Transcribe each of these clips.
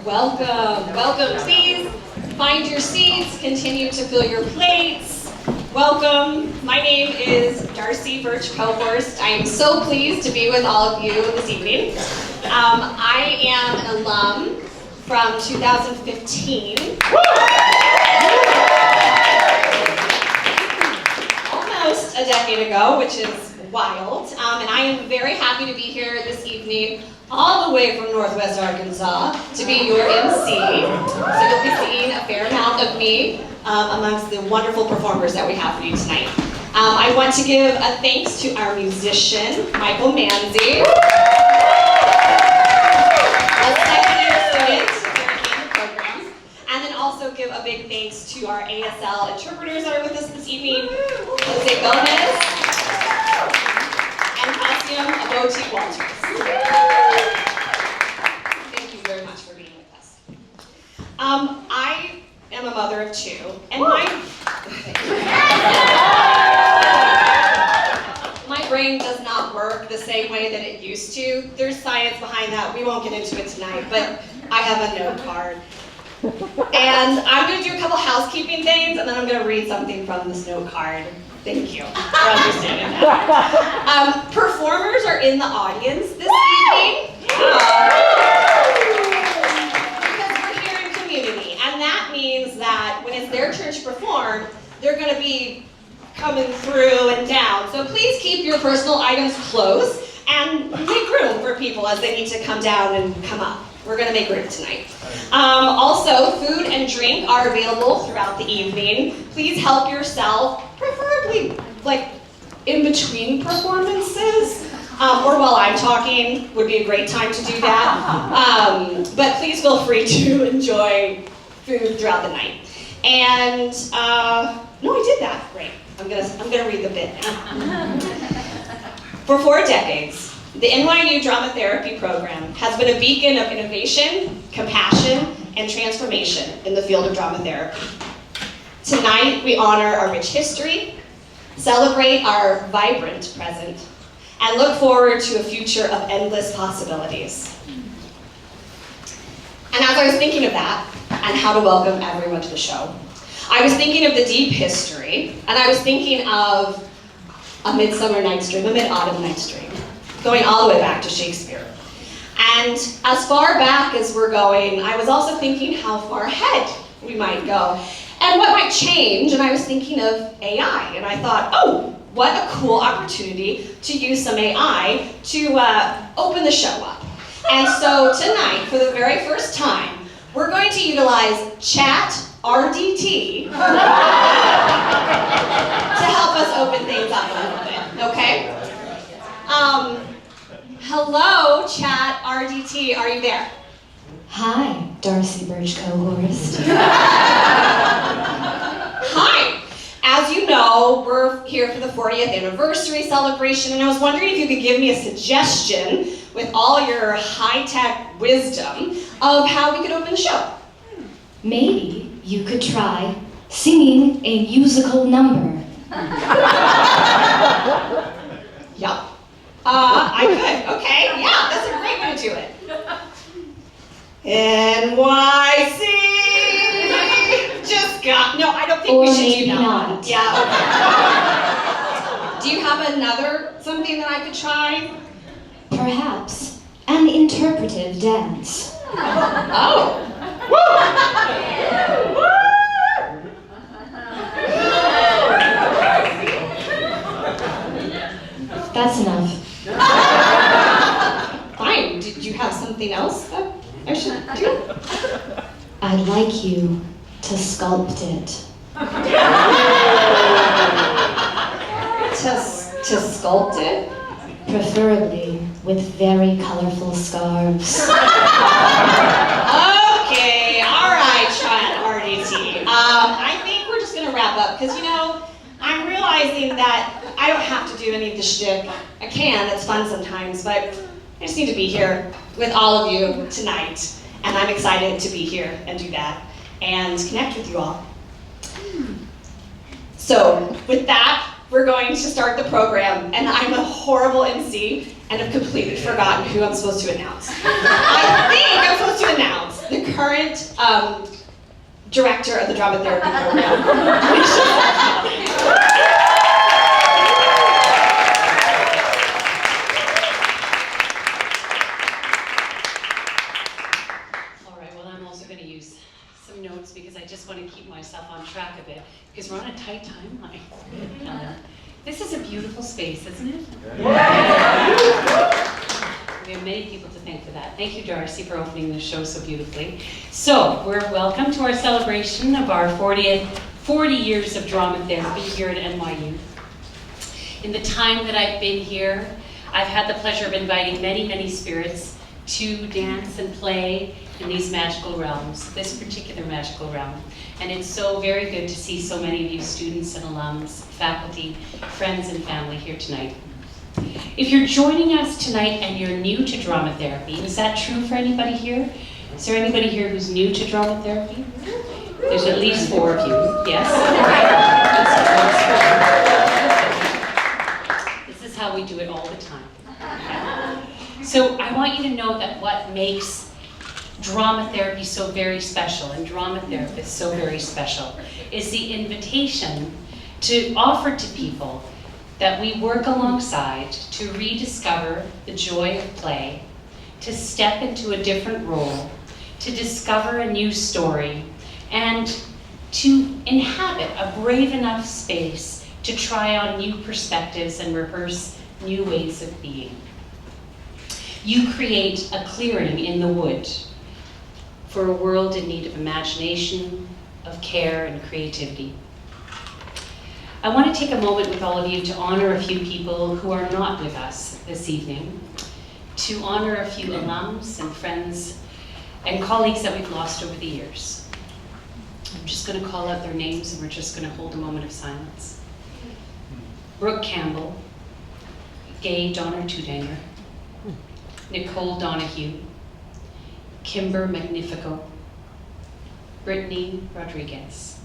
Welcome, welcome. Please find your seats, continue to fill your plates. Welcome. My name is Darcy Birch-Cohorst. I am so pleased to be with all of you this evening. I am an alum from 2015. Almost a decade ago, which is wild. And I am very happy to be here this evening, all the way from Northwest Arkansas, to be your MC. So you'll be seeing a fair amount of me amongst the wonderful performers that we have for you tonight. I want to give a thanks to our musician, Michael Manzi, a second-year student here in the program, and then also give a big thanks to our ASL interpreters that are with us this evening, Jose Gomez, and Costume Aboti Walters. Thank you very much for being with us. I am a mother of two, and my brain does not work the same way that it used to. There's science behind that. We won't get into it tonight, but I have a note card. And I'm going to do a couple housekeeping things, and then I'm going to read something from this note card. Thank you for understanding that. Performers are in the audience this evening because we're here in community, and that means that when it's their turn to perform, they're going to be coming through and down. So please keep your personal items close and make room for people as they need to come down and come up. We're going to make room tonight. Also, food and drink are available throughout the evening. Please help yourself, preferably like in between performances, or while I'm talking would be a great time to do that. But please feel free to enjoy food throughout the night. And no, I did that. Great. I'm gonna read the bit now. For 4 decades, the NYU Drama Therapy Program has been a beacon of innovation, compassion, and transformation in the field of drama therapy. Tonight, we honor our rich history, celebrate our vibrant present, and look forward to a future of endless possibilities. And as I was thinking of that, and how to welcome everyone to the show, I was thinking of the deep history, and I was thinking of A Midsummer Night's Dream, A Mid-Autumn Night's Dream, going all the way back to Shakespeare. And as far back as we're going, I was also thinking how far ahead we might go, and what might change, and I was thinking of AI, and I thought, oh, what a cool opportunity to use some AI to open the show up. And so tonight, for the very first time, we're going to utilize Chat RDT to help us open things up a little bit, okay? Hello, Chat RDT, are you there? Hi, Darcy Birch-Cohorst. Hi. As you know, we're here for the 40th anniversary celebration, and I was wondering if you could give me a suggestion with all your high-tech wisdom of how we could open the show. Maybe you could try singing a musical number. Yep. I could. Okay. Yeah, that's a great way to do it. NYC just got. No, I don't think or we should maybe do that. not. Yeah. Okay. Do you have another something that I could try? Perhaps an interpretive dance. Oh. That's enough. Fine. Did you have something else that I should do? I'd like you to sculpt it. To sculpt it? Preferably with very colorful scarves. Okay, all right, Chat RDT. I think we're just gonna wrap up because I'm realizing that I don't have to do any of the shtick. I can, it's fun sometimes, but I just need to be here with all of you tonight, and I'm excited to be here and do that and connect with you all. So with that, we're going to start the program, and I'm a horrible MC and have completely forgotten who I'm supposed to announce. I think I'm supposed to announce the current director of the drama therapy program. Notes because I just want to keep myself on track a bit because we're on a tight timeline. This is a beautiful space, isn't it? Yeah. We have many people to thank for that. Thank you, Darcy, for opening the show so beautifully. So, we're welcome to our celebration of our 40 years of drama therapy here at NYU. In the time that I've been here, I've had the pleasure of inviting many, many spirits to dance and play in these magical realms, this particular magical realm. And it's so very good to see so many of you students and alums, faculty, friends and family here tonight. If you're joining us tonight and you're new to drama therapy, is that true for anybody here? Is there anybody here who's new to drama therapy? There's at least 4 of you, yes? This is how we do it all the time. So I want you to know that what makes drama therapy so very special, and drama therapists so very special, is the invitation to offer to people that we work alongside to rediscover the joy of play, to step into a different role, to discover a new story, and to inhabit a brave enough space to try on new perspectives and rehearse new ways of being. You create a clearing in the wood for a world in need of imagination, of care, and creativity. I want to take a moment with all of you to honor a few people who are not with us this evening, to honor a few alums and friends and colleagues that we've lost over the years. I'm just going to call out their names and we're just going to hold a moment of silence. Brooke Campbell, Gay Donner Tudanger, Nicole Donahue, Kimber Magnifico, Brittany Rodriguez,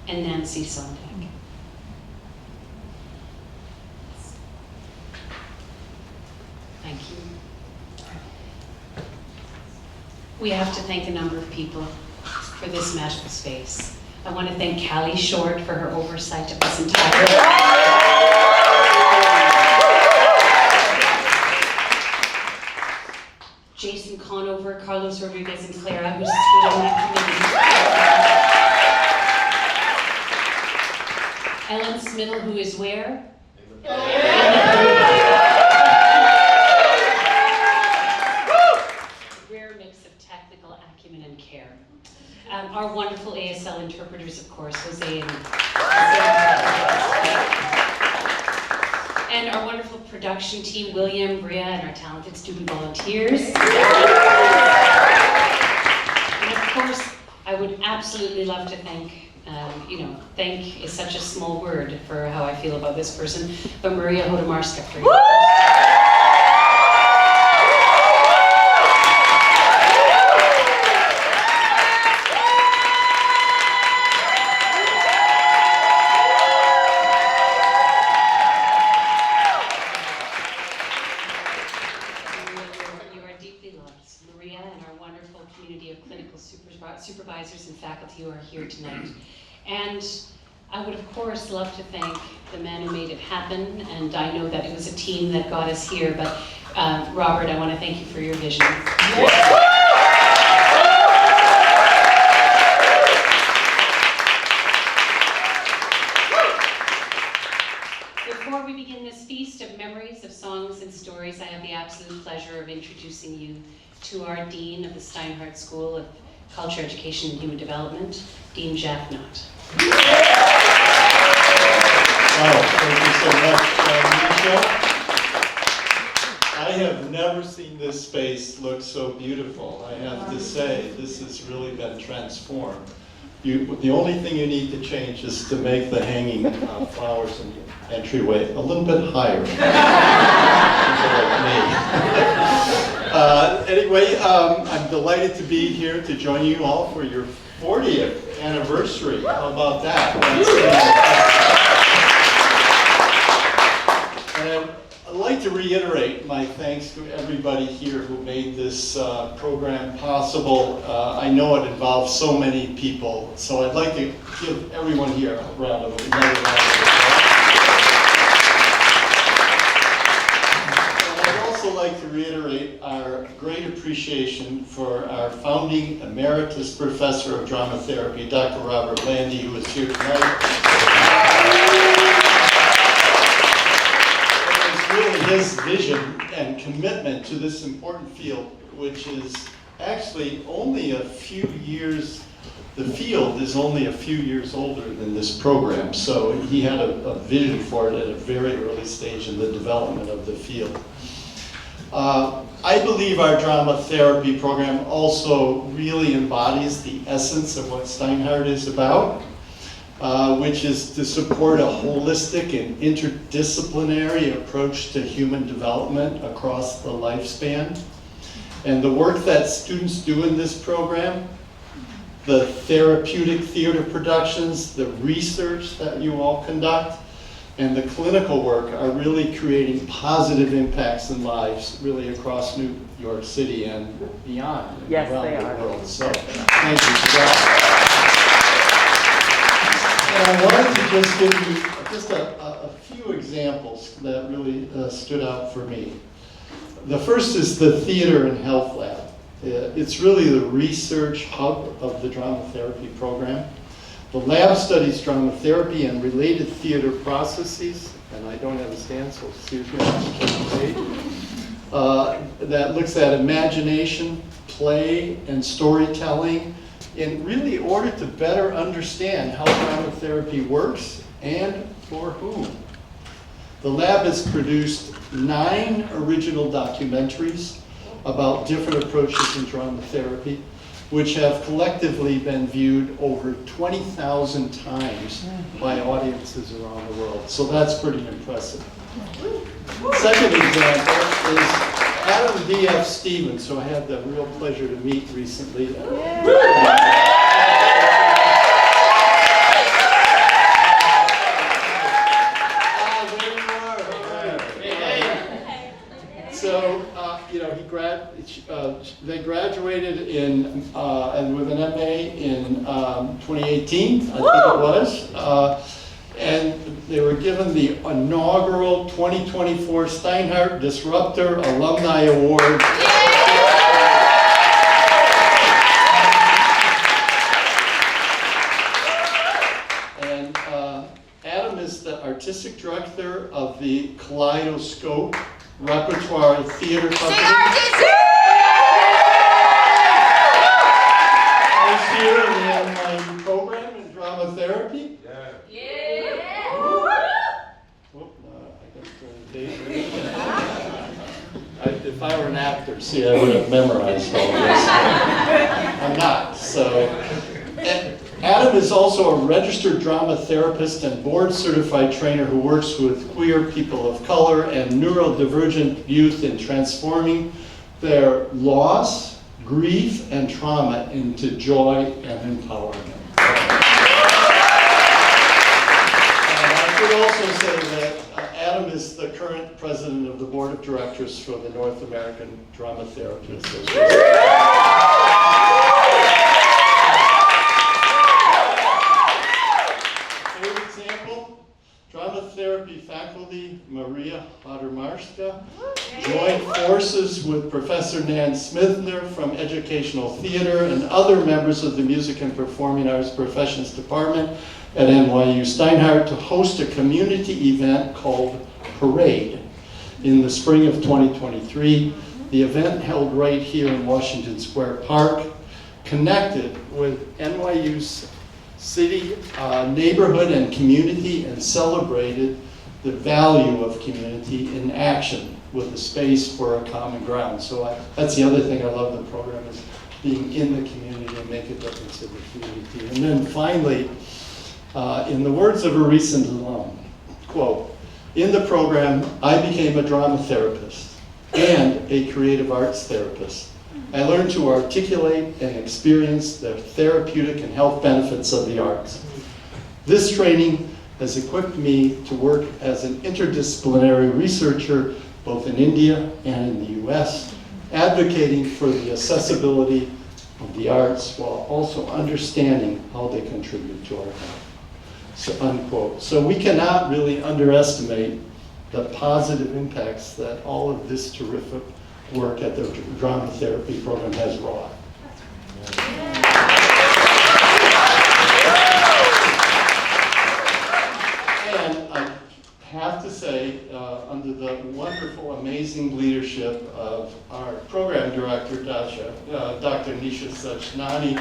and Nancy Sondag. Thank you. We have to thank a number of people for this magical space. I want to thank Callie Short for her oversight of this entire Jason Conover, Carlos Rodriguez, and Clara, who stood on that committee. Ellen Smittle, who is where? Rare mix of technical acumen and care. Our wonderful ASL interpreters, of course, Jose and our wonderful production team, William, Bria, and our talented student volunteers. And of course, I would absolutely love to thank, thank is such a small word for how I feel about this person, but Maria Hodomarska for you. Supervisors and faculty who are here tonight. And I would of course love to thank the man who made it happen, and I know that it was a team that got us here, but Robert, I want to thank you for your vision. Before we begin this feast of memories, of songs and stories, I have the absolute pleasure of introducing you to our Dean of the Steinhardt School of Culture, Education, and Human Development, Dean Jack Knott. Wow, thank you so much, Misha. I have never seen this space look so beautiful. I have to say, this has really been transformed. The only thing you need to change is to make the hanging flowers in the entryway a little bit higher. Anyway, I'm delighted to be here to join you all for your 40th anniversary. How about that? And I'd like to reiterate my thanks to everybody here who made this program possible. I know it involves so many people, so I'd like to give everyone here a round of applause. I'd also like to reiterate our great appreciation for our founding emeritus professor of drama therapy, Dr. Robert Landy, who is here tonight. Really his vision and commitment to this important field, which is actually only a few years, the field is only a few years older than this program, so he had a vision for it at a very early stage in the development of the field. I believe our drama therapy program also really embodies the essence of what Steinhardt is about. Which is to support a holistic and interdisciplinary approach to human development across the lifespan. And the work that students do in this program, the therapeutic theater productions, the research that you all conduct, and the clinical work are really creating positive impacts in lives really across New York City and beyond, Yes, around they the are. world. So thank you for that. And I wanted to just give you just a few examples that really stood out for me. The first is the Theater and Health Lab. It's really the research hub of the drama therapy program. The lab studies drama therapy and related theater processes, and I don't have a stand, so excuse me, that looks at imagination, play, and storytelling, in really order to better understand how drama therapy works and for whom. The lab has produced 9 original documentaries about different approaches in drama therapy, which have collectively been viewed over 20,000 times by audiences around the world. So that's pretty impressive. Second example is Adam D.F. Stevens, who I had the real pleasure to meet recently. So, they graduated in and with an MA in 2018, I think it was. And they were given the inaugural 2024 Steinhardt Disruptor Alumni Award. And Adam is the artistic director of the Kaleidoscope Repertoire Theater Company. Here in the NYU program in drama therapy. If I were an actor, see, I would have memorized all this. I'm not. So, Adam is also a registered drama therapist and board-certified trainer who works with queer, people of color, and neurodivergent youth in transforming their loss, grief, and trauma into joy and empowerment. I should also say that Adam is the current president of the board of directors for the North American Drama Therapy Association. Third example, drama therapy faculty Maria Hadermarska joined forces with Professor Nan Smithner from Educational Theater and other members of the Music and Performing Arts Professions Department at NYU Steinhardt to host a community event called Parade in the spring of 2023. The event held right here in Washington Square Park connected with NYU's city, neighborhood, and community, and celebrated the value of community in action with a space for a common ground. So that's the other thing I love the program, is being in the community and make a difference in the community. And then finally, in the words of a recent alum, quote, "In the program, I became a drama therapist and a creative arts therapist. I learned to articulate and experience the therapeutic and health benefits of the arts. This training has equipped me to work as an interdisciplinary researcher both in India and in the US, advocating for the accessibility of the arts while also understanding how they contribute to our health. So, unquote. So we cannot really underestimate the positive impacts that all of this terrific work at the drama therapy program has wrought. And I have to say, under the wonderful, amazing leadership of our program director, Dr. Nisha Sachnani,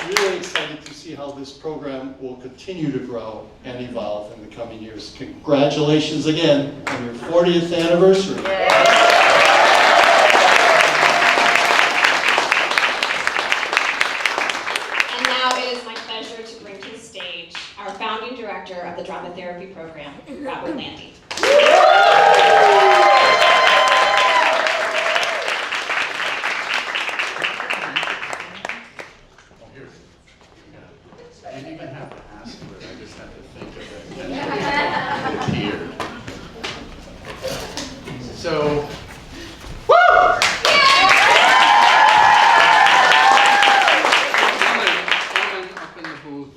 really excited to see how this program will continue to grow and evolve in the coming years. Congratulations again on your 40th anniversary. And now it is my pleasure to bring to the stage our founding director of the drama therapy program, Robert Landy. I didn't even have to ask for it, I just had to think of it, and it appeared. So, Ellen, up in the booth,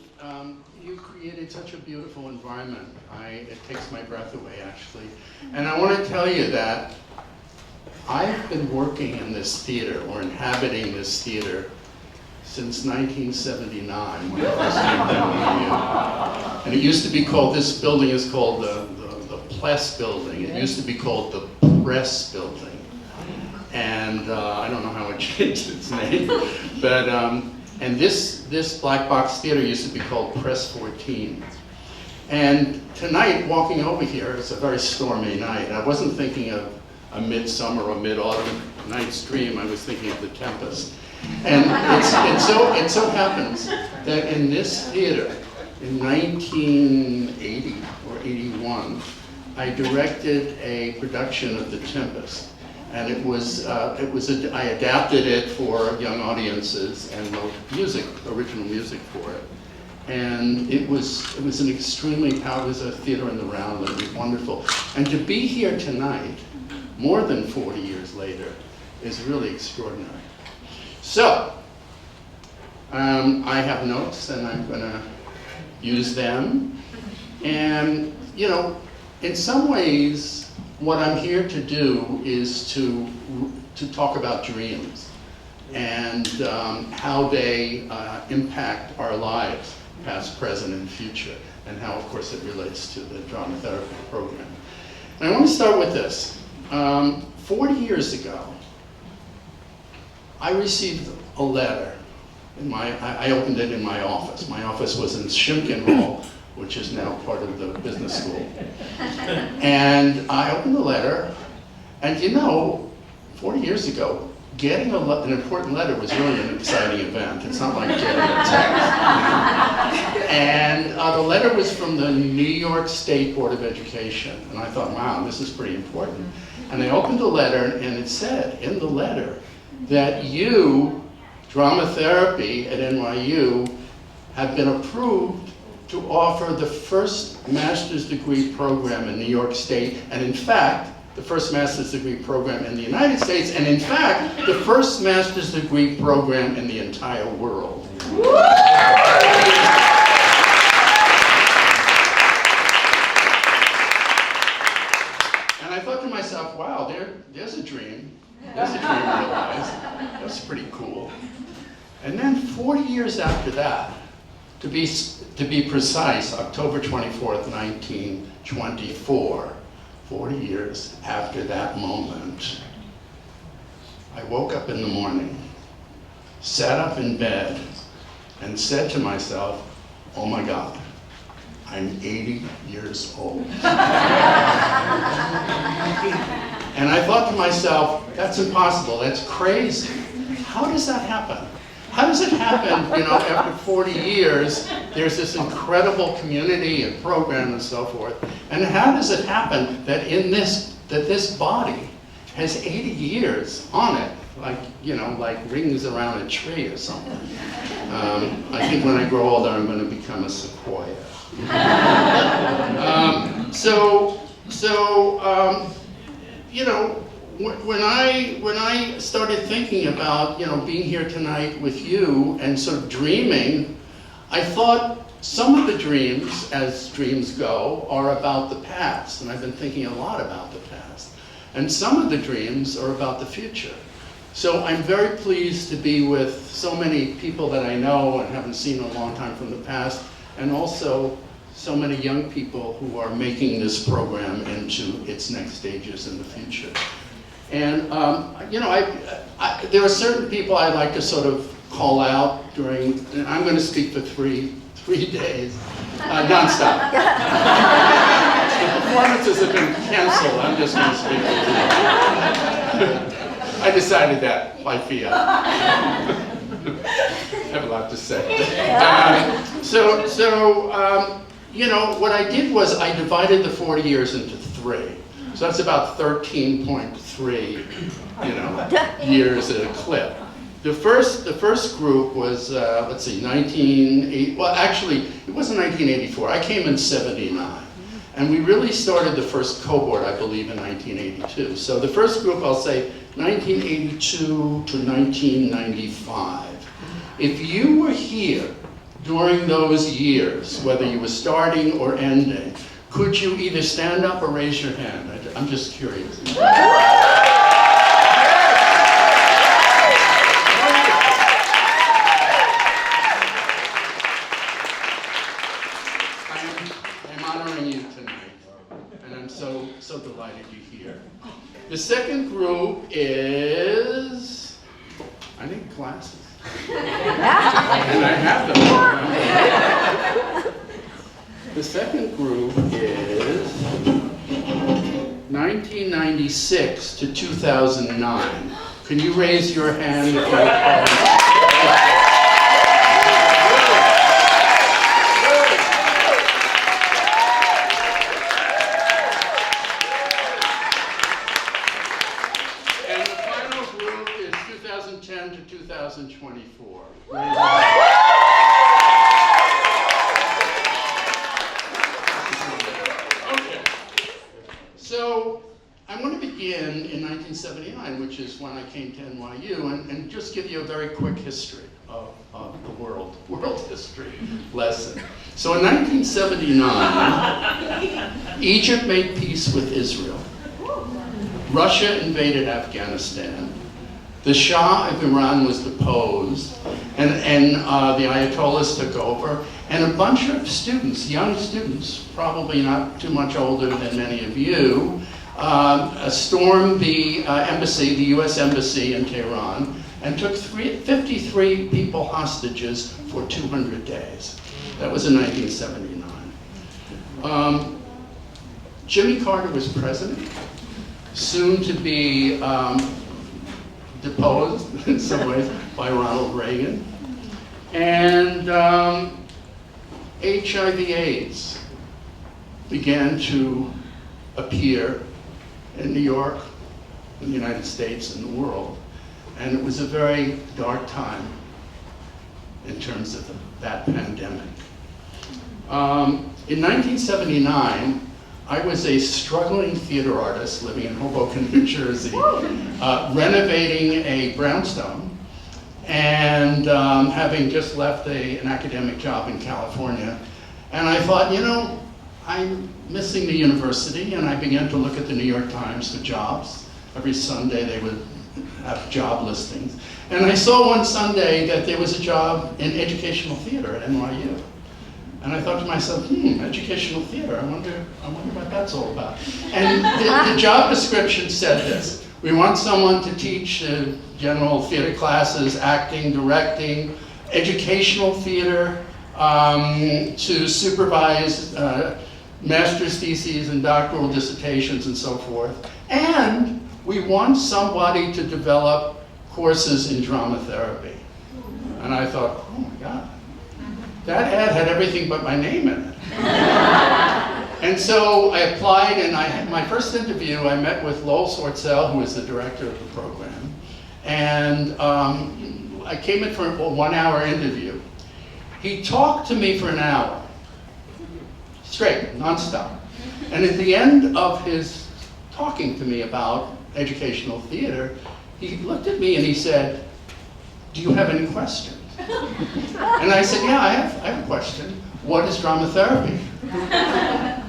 you created such a beautiful environment. It takes my breath away, actually. And I want to tell you that I've been working in this theater, or inhabiting this theater, since 1979, when I first came to NYU. And it used to be called, this building is called the Pless Building. It used to be called the Press Building. And I don't know how it changed its name. But, and this black box theater used to be called Press 14. And tonight, walking over here, it's a very stormy night. I wasn't thinking of a midsummer or mid-autumn night's dream. I was thinking of The Tempest. And it so happens that in this theater, in 1980 or 81, I directed a production of The Tempest. And I adapted it for young audiences and wrote original music for it. And it was an extremely powerful, it was a theater in the round, and it was wonderful. And to be here tonight, more than 40 years later, is really extraordinary. So, I have notes, and I'm going to use them. And, you know, in some ways, what I'm here to do is to talk about dreams and how they impact our lives, past, present, and future, and how, of course, it relates to the drama therapy program. And I want to start with this. 40 years ago, I received a letter. I opened it in my office. My office was in Shimkin Hall, which is now part of the business school. And I opened the letter, and you know, 40 years ago, getting an important letter was really an exciting event. It's not like getting a text. And the letter was from the New York State Board of Education. And I thought, wow, this is pretty important. And I opened the letter, and it said in the letter that you, drama therapy at NYU, have been approved to offer the first master's degree program in New York State, and in fact, the first master's degree program in the United States, and in fact, the first master's degree program in the entire world. And I thought to myself, wow, there's a dream. There's a dream realized. That's pretty cool. And then 40 years after that, to be precise, October 24th, 1924, 40 years after that moment, I woke up in the morning, sat up in bed, and said to myself, oh my God, I'm 80 years old. And I thought to myself, that's impossible, that's crazy. How does that happen? How does it happen, you know, after 40 years, there's this incredible community and program and so forth, and how does it happen that this body has 80 years on it, like, you know, like rings around a tree or something. I think when I grow older, I'm going to become a sequoia. You know, when I started thinking about, you know, being here tonight with you and sort of dreaming, I thought some of the dreams, as dreams go, are about the past, and I've been thinking a lot about the past. And some of the dreams are about the future. So I'm very pleased to be with so many people that I know and haven't seen in a long time from the past, and also so many young people who are making this program into its next stages in the future. And you know, there are certain people I like to sort of call out during, and I'm going to speak for three days, nonstop. The performances have been canceled. I'm just going to speak for 2 days. I decided that by fiat. I have a lot to say. You know, what I did was I divided the 40 years into 3. So that's about 13.3, you know, years at a clip. The first group was, let's see, well, actually, it wasn't 1984. I came in 79. And we really started the first cohort, I believe, in 1982. So the first group, I'll say, 1982 to 1995. If you were here during those years, whether you were starting or ending, could you either stand up or raise your hand? I'm just curious. I'm honoring you tonight, and I'm so delighted you're here. The second group is, I need glasses. And I have them. The second group is 1996 to 2009. Can you raise your hand if you're And the final group is 2010 to 2024. So I want to begin in 1979, which is when I came to NYU, and just give you a very quick history of the world history lesson. So in 1979, Egypt made peace with Israel. Russia invaded Afghanistan. The Shah of Iran was deposed, and the Ayatollahs took over, and a bunch of students, young students, probably not too much older than many of you, stormed the embassy, the US embassy in Tehran, and took 53 people hostages for 200 days. That was in 1979. Jimmy Carter was president, soon to be deposed in some ways by Ronald Reagan. And HIV/AIDS began to appear in New York, in the United States, and the world. And it was a very dark time in terms of that pandemic. In 1979, I was a struggling theater artist living in Hoboken, New Jersey, renovating a brownstone, and having just left an academic job in California. And I thought, you know, I'm missing the university, and I began to look at the New York Times for jobs. Every Sunday they would have job listings. And I saw one Sunday that there was a job in educational theater at NYU. And I thought to myself, educational theater, I wonder what that's all about. And the job description said this: we want someone to teach general theater classes, acting, directing, educational theater, to supervise master's theses and doctoral dissertations and so forth. And we want somebody to develop courses in drama therapy. And I thought, oh my God. That ad had everything but my name in it. And so I applied, and I had my first interview. I met with Lowell Swartzell, who is the director of the program, and I came in for a 1-hour interview. He talked to me for an hour, straight, nonstop. And at the end of his talking to me about educational theater, he looked at me and he said, "Do you have any questions?" And I said, "Yeah, I have a question. What is drama therapy?"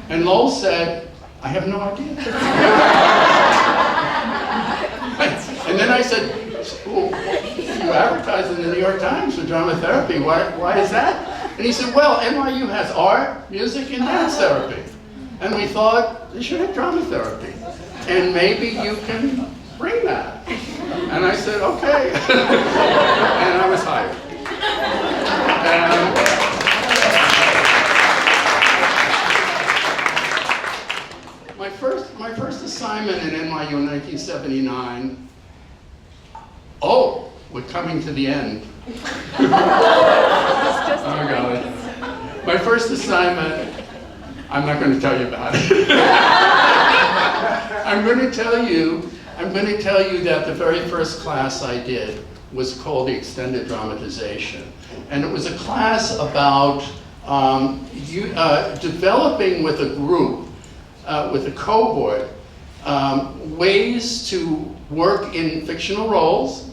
And Lowell said, "I have no idea." And then I said, "Well, you advertise in the New York Times for drama therapy. Why is that?" And he said, "Well, NYU has art, music, and dance therapy. And we thought they should have drama therapy. And maybe you can bring that." And I said, "Okay." And I was hired. My first assignment at NYU in 1979, oh, we're coming to the end. Oh God. My first assignment, I'm not going to tell you about it. I'm going to tell you that the very first class I did was called the Extended Dramatization. And it was a class about developing with a group, with a cohort, ways to work in fictional roles,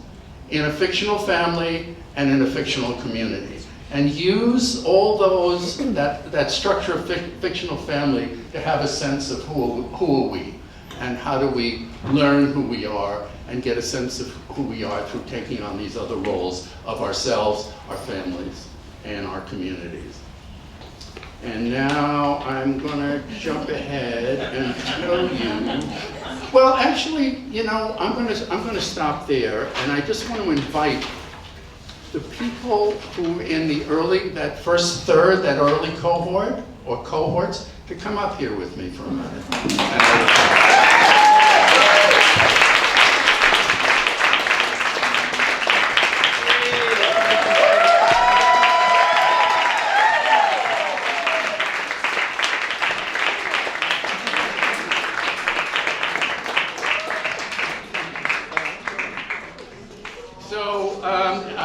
in a fictional family, and in a fictional community. And use all those, that structure of fictional family to have a sense of who are we, and how do we learn who we are, and get a sense of who we are through taking on these other roles of ourselves, our families, and our communities. And now I'm gonna jump ahead and tell you, well, actually, you know, I'm gonna stop there, and I just want to invite the people who in the early, that first third, that early cohort, or cohorts, to come up here with me for a minute.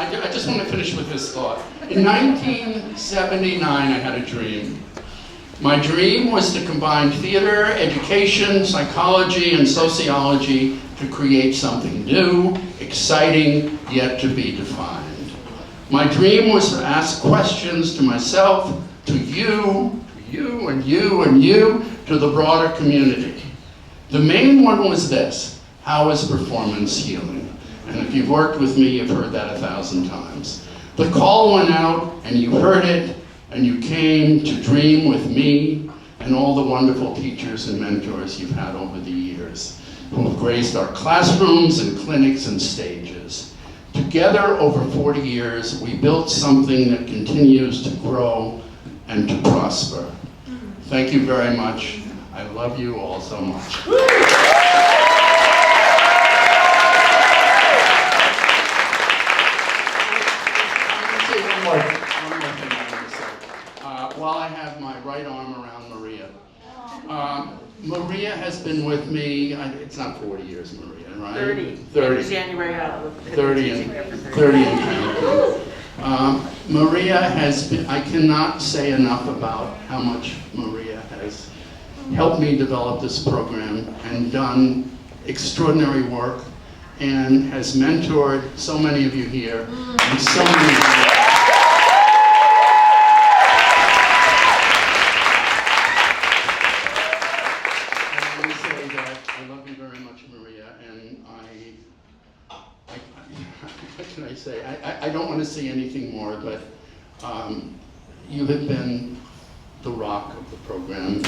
I just want to finish with this thought. In 1979, I had a dream. My dream was to combine theater, education, psychology, and sociology to create something new, exciting, yet to be defined. My dream was to ask questions to myself, to you, and you, and you, to the broader community. The main one was this: how is performance healing? And if you've worked with me, you've heard that 1,000 times. The call went out, and you heard it, and you came to dream with me and all the wonderful teachers and mentors you've had over the years, who have graced our classrooms and clinics and stages. Together, over 40 years, we built something that continues to grow and to prosper. Thank you very much. I love you all so much. One more thing I want to say. While I have my right arm around Maria. Maria has been with me, it's not 40 years, Maria, right? 30. 30. January 30 and counting. Maria has been, I cannot say enough about how much Maria has helped me develop this program and done extraordinary work, and has mentored so many of you here and so many of you. I don't want to say anything more, but you have been the rock of the program.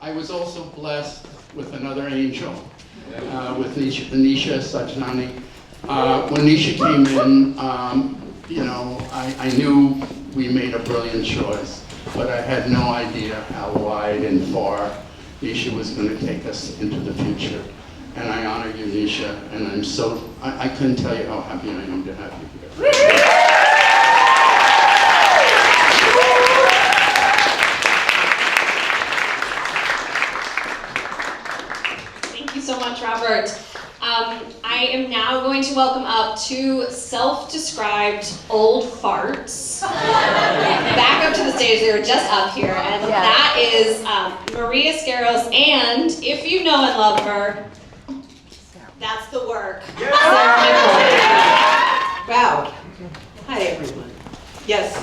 I was also blessed with another angel, with Nisha Sajnani. When Nisha came in, you know, I knew we made a brilliant choice. But I had no idea how wide and far Nisha was going to take us into the future. and I honor you, Nisha, and I couldn't tell you how happy I am to have you here. Thank you so much, Robert. I am now going to welcome up two self-described old farts back up to the stage. They were just up here, and that is Maria Scaros, and if you know and love her, that's the work. Sarah Nicole. Wow. Hi, everyone. Yes,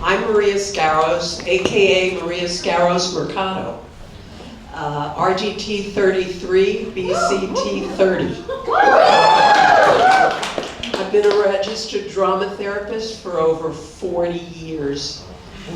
I'm Maria Scaros, aka Maria Scaros Mercado. RGT 33, BCT 30. I've been a registered drama therapist for over 40 years.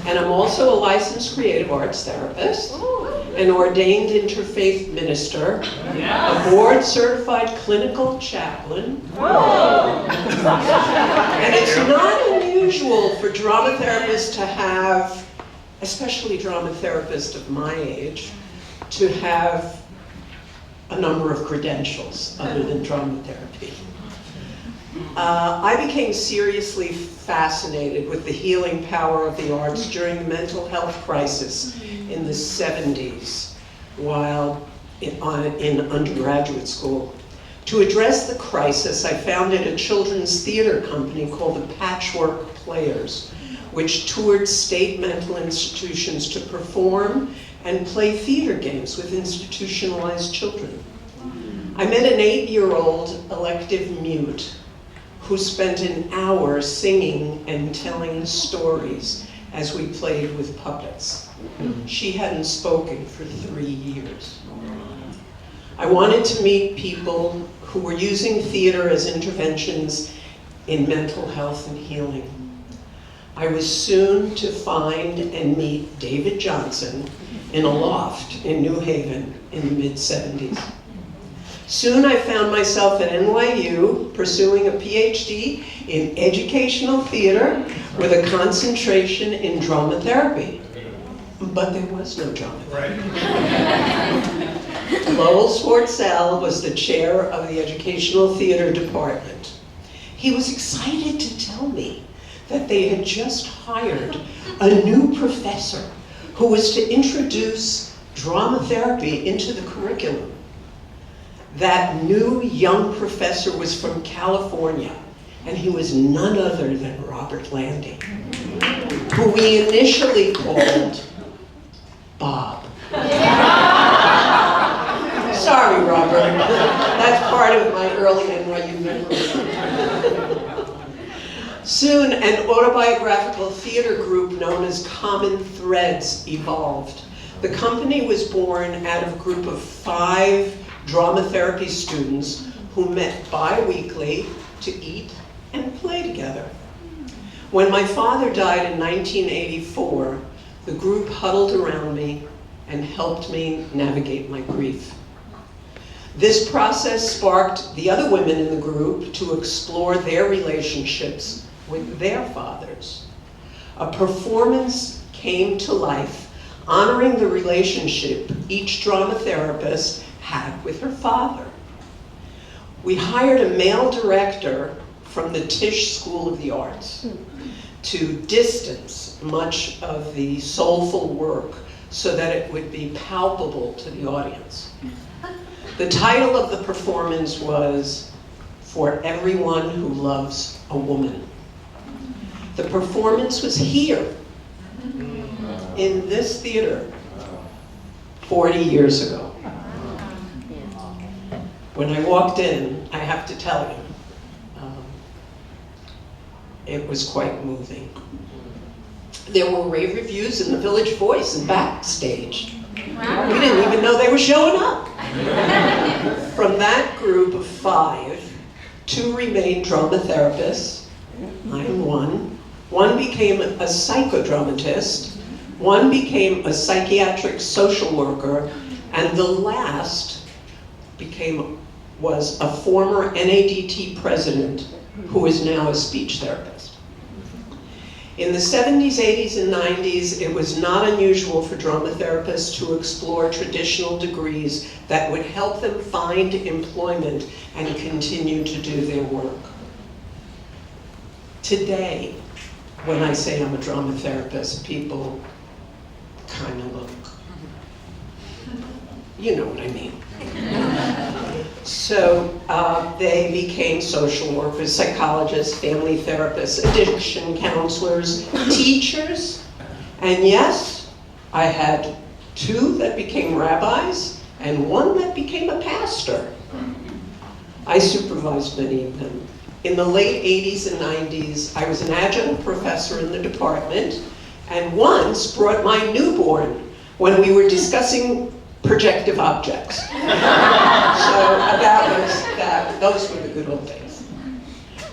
And I'm also a licensed creative arts therapist, an ordained interfaith minister, a board certified clinical chaplain. And it's not unusual for drama therapists to have, especially drama therapists of my age, to have a number of credentials other than drama therapy. I became seriously fascinated with the healing power of the arts during the mental health crisis in the 70s while in undergraduate school. To address the crisis, I founded a children's theater company called the Patchwork Players, which toured state mental institutions to perform and play theater games with institutionalized children. I met an 8-year-old elective mute who spent an hour singing and telling stories as we played with puppets. She hadn't spoken for 3 years. I wanted to meet people who were using theater as interventions in mental health and healing. I was soon to find and meet David Johnson in a loft in New Haven in the mid-70s. Soon I found myself at NYU pursuing a PhD in educational theater with a concentration in drama therapy. But there was no drama therapy. Lowell Swartzell was the chair of the educational theater department. He was excited to tell me that they had just hired a new professor who was to introduce drama therapy into the curriculum. That new young professor was from California, and he was none other than Robert Landy, who we initially called Bob. Sorry, Robert. That's part of my early NYU memory. Soon, an autobiographical theater group known as Common Threads evolved. The company was born out of a group of 5 drama therapy students who met bi-weekly to eat and play together. When my father died in 1984, the group huddled around me and helped me navigate my grief. This process sparked the other women in the group to explore their relationships with their fathers. A performance came to life honoring the relationship each drama therapist had with her father. We hired a male director from the Tisch School of the Arts to distance much of the soulful work so that it would be palpable to the audience. The title of the performance was For Everyone Who Loves a Woman. The performance was here, in this theater, 40 years ago. When I walked in, I have to tell you, it was quite moving. There were rave reviews in the Village Voice and backstage. We didn't even know they were showing up. From that group of 5, 2 remained drama therapists. I am one. One became a psychodramatist. One became a psychiatric social worker. And the last was a former NADT president who is now a speech therapist. In the 70s, 80s, and 90s, it was not unusual for drama therapists to explore traditional degrees that would help them find employment and continue to do their work. Today, when I say I'm a drama therapist, people kind of look. You know what I mean. So they became social workers, psychologists, family therapists, addiction counselors, teachers, and yes, I had 2 that became rabbis and 1 that became a pastor. I supervised many of them. In the late 80s and 90s, I was an adjunct professor in the department and once brought my newborn when we were discussing projective objects. Those were the good old days.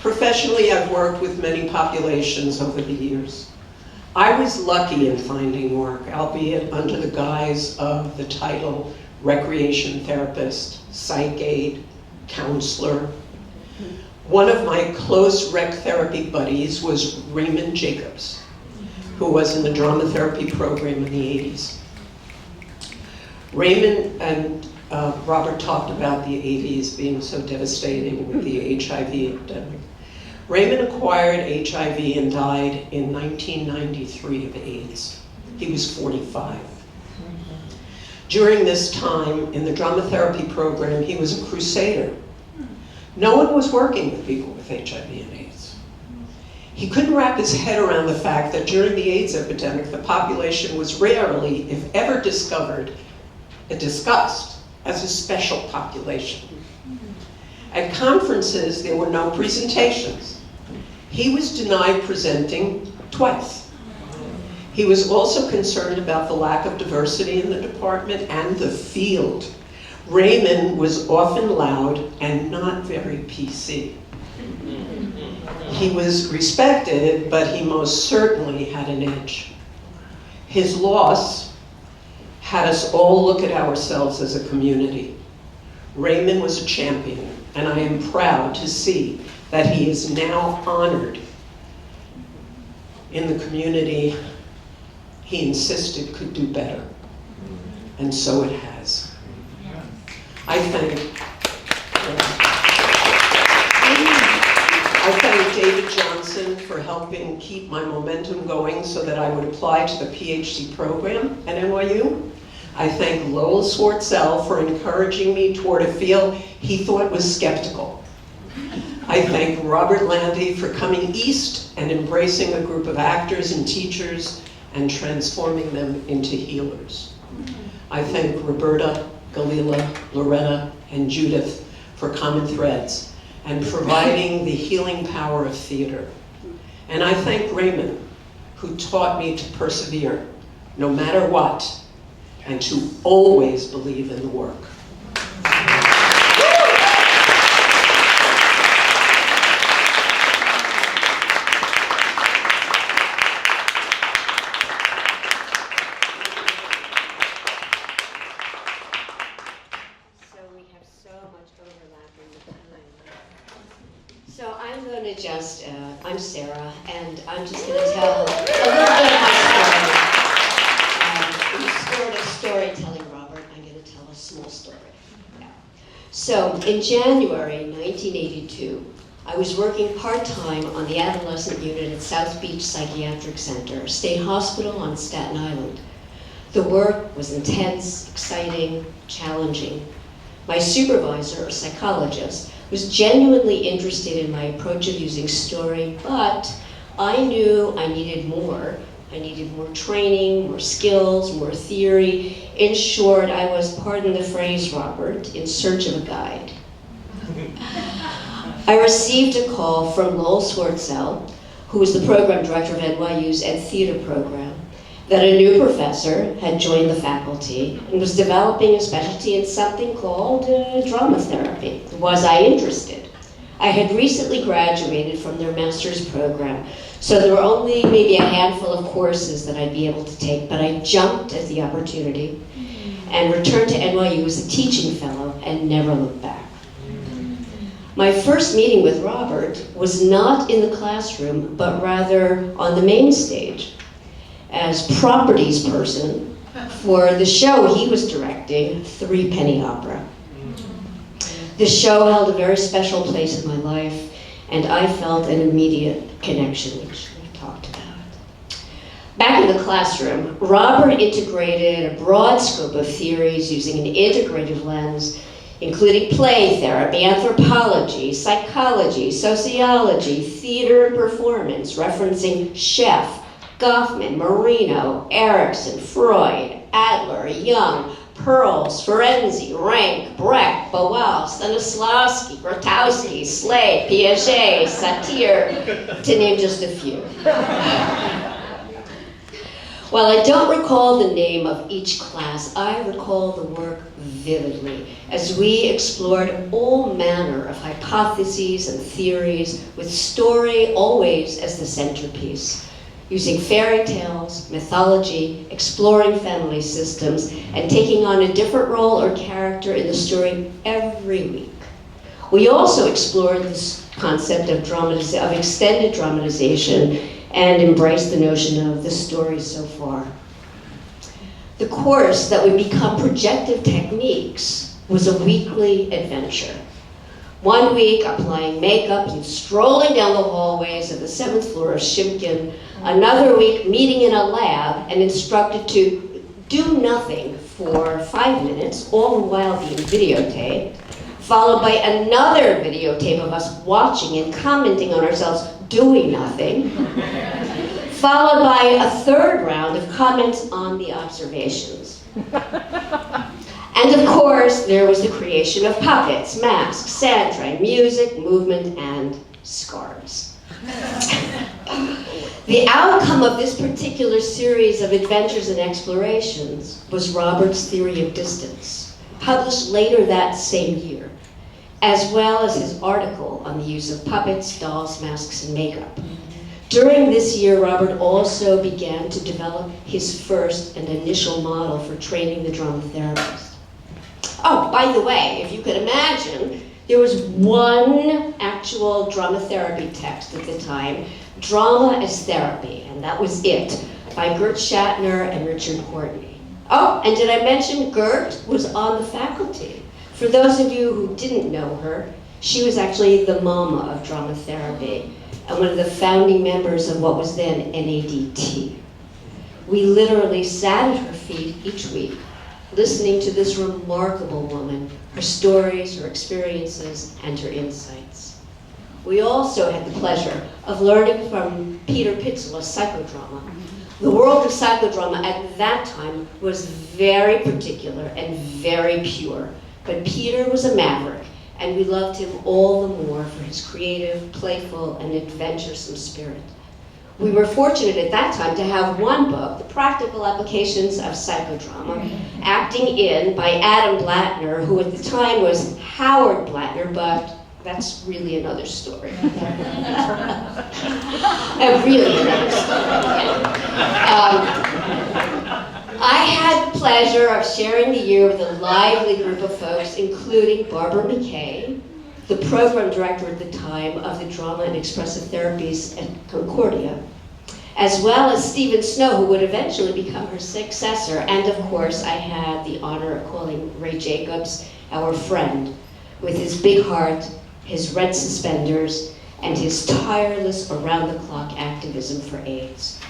Professionally, I've worked with many populations over the years. I was lucky in finding work, albeit under the guise of the title recreation therapist, psych aide, counselor. One of my close rec therapy buddies was Raymond Jacobs, who was in the drama therapy program in the 80s. Raymond and Robert talked about the 80s being so devastating with the HIV epidemic. Raymond acquired HIV and died in 1993 of AIDS. He was 45. During this time in the drama therapy program, he was a crusader. No one was working with people with HIV and AIDS. He couldn't wrap his head around the fact that during the AIDS epidemic, the population was rarely, if ever, discussed as a special population. At conferences, there were no presentations. He was denied presenting twice. He was also concerned about the lack of diversity in the department and the field. Raymond was often loud and not very PC. He was respected, but he most certainly had an edge. His loss had us all look at ourselves as a community. Raymond was a champion, and I am proud to see that he is now honored in the community he insisted could do better. And so it has. I thank David Johnson for helping keep my momentum going so that I would apply to the PhD program at NYU. I thank Lowell Swartzell for encouraging me toward a field he thought was skeptical. I thank Robert Landy for coming east and embracing a group of actors and teachers and transforming them into healers. I thank Roberta, Galila, Loretta, and Judith for Common Threads and providing the healing power of theater. And I thank Raymond, who taught me to persevere, no matter what, and to always believe in the work. So I'm going to just, I'm Sarah, and I'm just going to tell a little bit of my story. In the spirit of storytelling, Robert, I'm going to tell a small story. Yeah. So in January 1982, I was working part-time on the adolescent unit at South Beach Psychiatric Center, a state hospital on Staten Island. The work was intense, exciting, challenging. My supervisor, a psychologist, was genuinely interested in my approach of using story, but I knew I needed more. I needed more training, more skills, more theory. In short, I was, pardon the phrase, Robert, in search of a guide. I received a call from Lowell Swartzell, who was the program director of NYU's Ed Theater program, that a new professor had joined the faculty and was developing a specialty in something called drama therapy. Was I interested? I had recently graduated from their master's program, so there were only maybe a handful of courses that I'd be able to take, but I jumped at the opportunity and returned to NYU as a teaching fellow and never looked back. My first meeting with Robert was not in the classroom, but rather on the main stage as properties person for the show he was directing, Three Penny Opera. The show held a very special place in my life, and I felt an immediate connection, which we talked about. Back in the classroom, Robert integrated a broad scope of theories using an integrative lens, including play therapy, anthropology, psychology, sociology, theater and performance, referencing Scheff, Goffman, Marino, Erickson, Freud, Adler, Jung, Pearls, Ferenczi, Rank, Brecht, Boal, Stanislavski, Grotowski, Slade, Piaget, Satir, to name just a few. While I don't recall the name of each class, I recall the work vividly as we explored all manner of hypotheses and theories with story always as the centerpiece, using fairy tales, mythology, exploring family systems, and taking on a different role or character in the story every week. We also explored this concept of extended dramatization and embraced the notion of the story so far. The course that would become Projective Techniques was a weekly adventure. One week, applying makeup and strolling down the hallways of the 7th floor of Shimkin. Another week, meeting in a lab and instructed to do nothing for 5 minutes, all the while being videotaped, followed by another videotape of us watching and commenting on ourselves doing nothing, followed by a third round of comments on the observations. And of course, there was the creation of puppets, masks, sand tray, music, movement, and scarves. The outcome of this particular series of adventures and explorations was Robert's Theory of Distance, published later that same year, as well as his article on the use of puppets, dolls, masks, and makeup. During this year, Robert also began to develop his first and initial model for training the drama therapist. Oh, by the way, if you could imagine, there was one actual drama therapy text at the time, Drama as Therapy, and that was it, by Gert Shatner and Richard Courtney. Oh, and did I mention Gert was on the faculty? For those of you who didn't know her, she was actually the mama of drama therapy and one of the founding members of what was then NADT. We literally sat at her feet each week, listening to this remarkable woman, her stories, her experiences, and her insights. We also had the pleasure of learning from Peter Pitzela's psychodrama. The world of psychodrama at that time was very particular and very pure, but Peter was a maverick, and we loved him all the more for his creative, playful, and adventuresome spirit. We were fortunate at that time to have one book, The Practical Applications of Psychodrama, acting in by Adam Blattner, who at the time was Howard Blattner, but that's really another story. Really another story. I had the pleasure of sharing the year with a lively group of folks, including Barbara McKay, the program director at the time of the Drama and Expressive Therapies at Concordia, as well as Stephen Snow, who would eventually become her successor. And of course, I had the honor of calling Ray Jacobs our friend, with his big heart, his red suspenders, and his tireless around-the-clock activism for AIDS.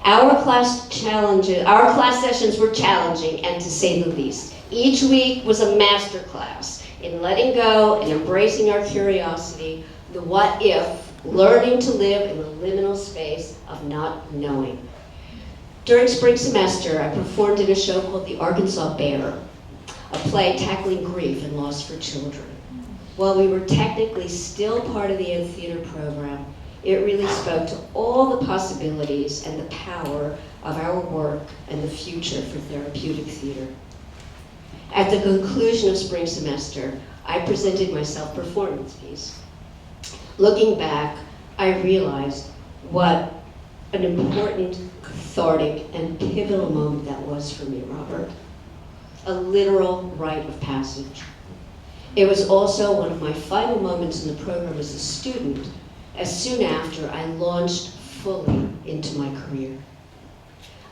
Our class sessions were challenging, and to say the least. Each week was a master class in letting go and embracing our curiosity, the what if, learning to live in the liminal space of not knowing. During spring semester, I performed in a show called The Arkansas Bear, a play tackling grief and loss for children. While we were technically still part of the Ed Theater program, it really spoke to all the possibilities and the power of our work and the future for therapeutic theater. At the conclusion of spring semester, I presented my self-performance piece. Looking back, I realized what an important, cathartic, and pivotal moment that was for me, Robert. A literal rite of passage. It was also one of my final moments in the program as a student, as soon after I launched fully into my career.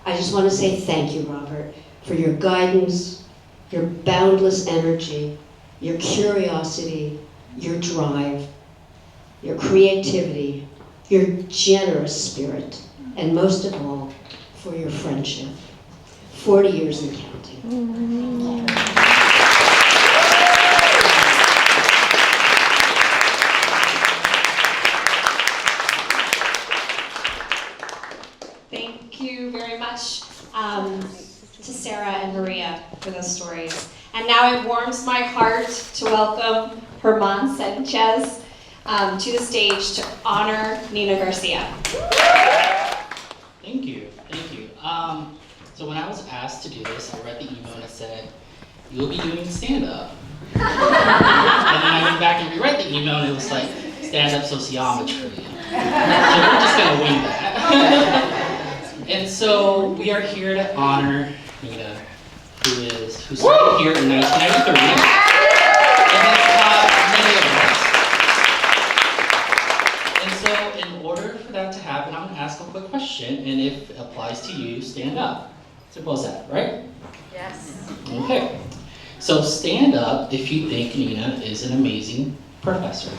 I just want to say thank you, Robert, for your guidance, your boundless energy, your curiosity, your drive, your creativity, your generous spirit, and most of all, for your friendship. 40 years and counting. Thank you very much to Sarah and Maria for those stories. And now it warms my heart to welcome Herman Sanchez to the stage to honor Nina Garcia. Thank you, thank you. So when I was asked to do this, I read the email and it said, you'll be doing stand-up. And then I went back and reread the email and it was like, stand-up sociometry. So we're just gonna wing that. And so we are here to honor Nina, who started here in 1993 and has taught many of us. And so in order for that to happen, I'm gonna ask a quick question, and if it applies to you, stand up. Simple as that, right? Yes. Okay. So stand up if you think Nina is an amazing professor.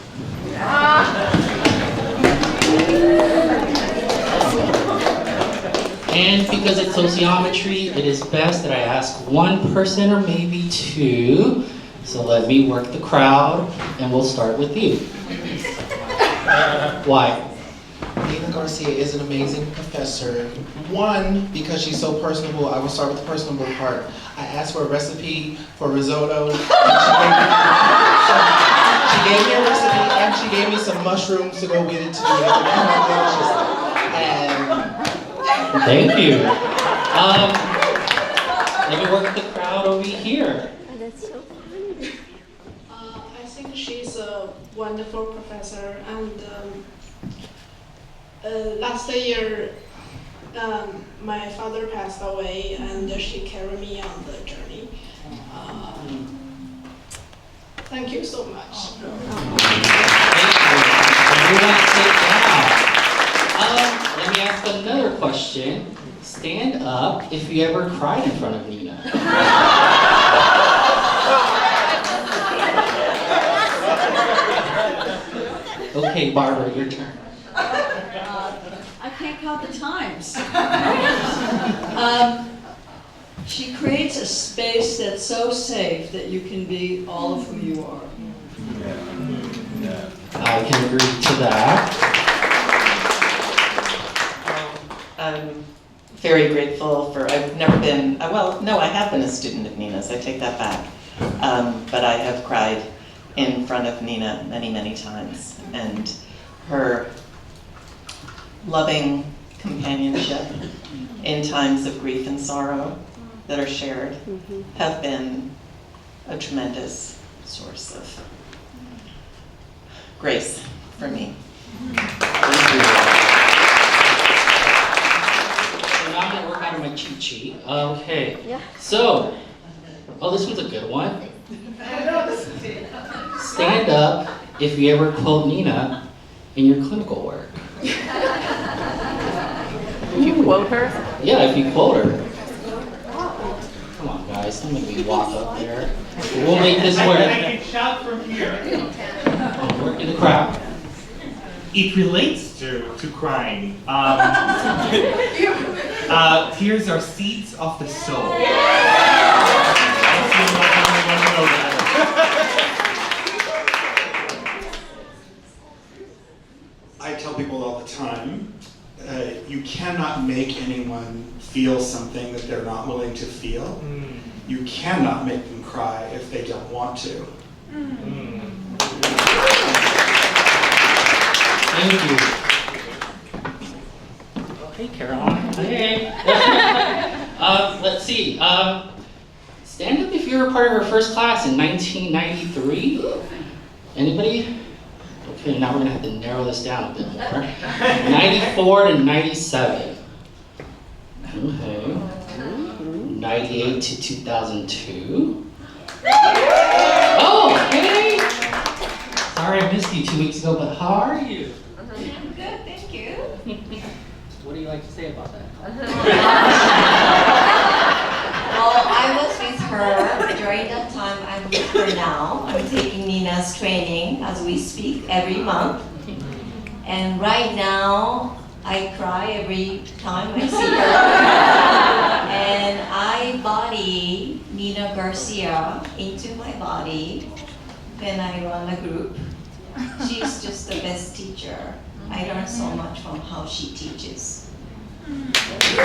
And because it's sociometry, it is best that I ask one person or maybe two. So let me work the crowd, and we'll start with you. Why? Nina Garcia is an amazing professor. One, because she's so personable. I will start with the personable part. I asked for a recipe for risotto. And she gave me a recipe, and she gave me some mushrooms to go with it to do it. And Thank you. Let me work the crowd over here. I think she's a wonderful professor, and last year my father passed away, and she carried me on the journey. Thank you so much. Thank you. Everyone sit down. Let me ask another question. Stand up if you ever cried in front of Nina. Okay, Barbara, your turn. I can't count the times. She creates a space that's so safe that you can be all of who you are. I can agree to that. I'm very grateful for, I've never been, well, no, I have been a student of Nina's, I take that back. But I have cried in front of Nina many, many times. And her loving companionship in times of grief and sorrow that are shared have been a tremendous source of grace for me. Thank you. So now I'm going to work on my cheat sheet. Okay. So, oh, this one's a good one. Stand up if you ever quote Nina in your clinical work. If you quote her? Yeah, if you quote her. Come on, guys, don't make me walk up there. We'll make this work. I can shout from here. I'm working the crowd. It relates to crying. Tears are seeds of the soul. I tell people all the time, you cannot make anyone feel something that they're not willing to feel. You cannot make them cry if they don't want to. Thank you. Oh, hey, Caroline. Hey. Let's see. Stand up if you were part of our first class in 1993. Anybody? Okay, now we're gonna have to narrow this down a bit more. 94 to 97. Okay. 98 to 2002. Oh, hey! Sorry I missed you 2 weeks ago, but how are you? I'm good, thank you. What do you like to say about that? Well, I was with her during that time. I'm with her now. I'm taking Nina's training as we speak every month. And right now, I cry every time I see her. And I body Nina Garcia into my body when I run a group. She's just the best teacher. I learn so much from how she teaches. Thank you.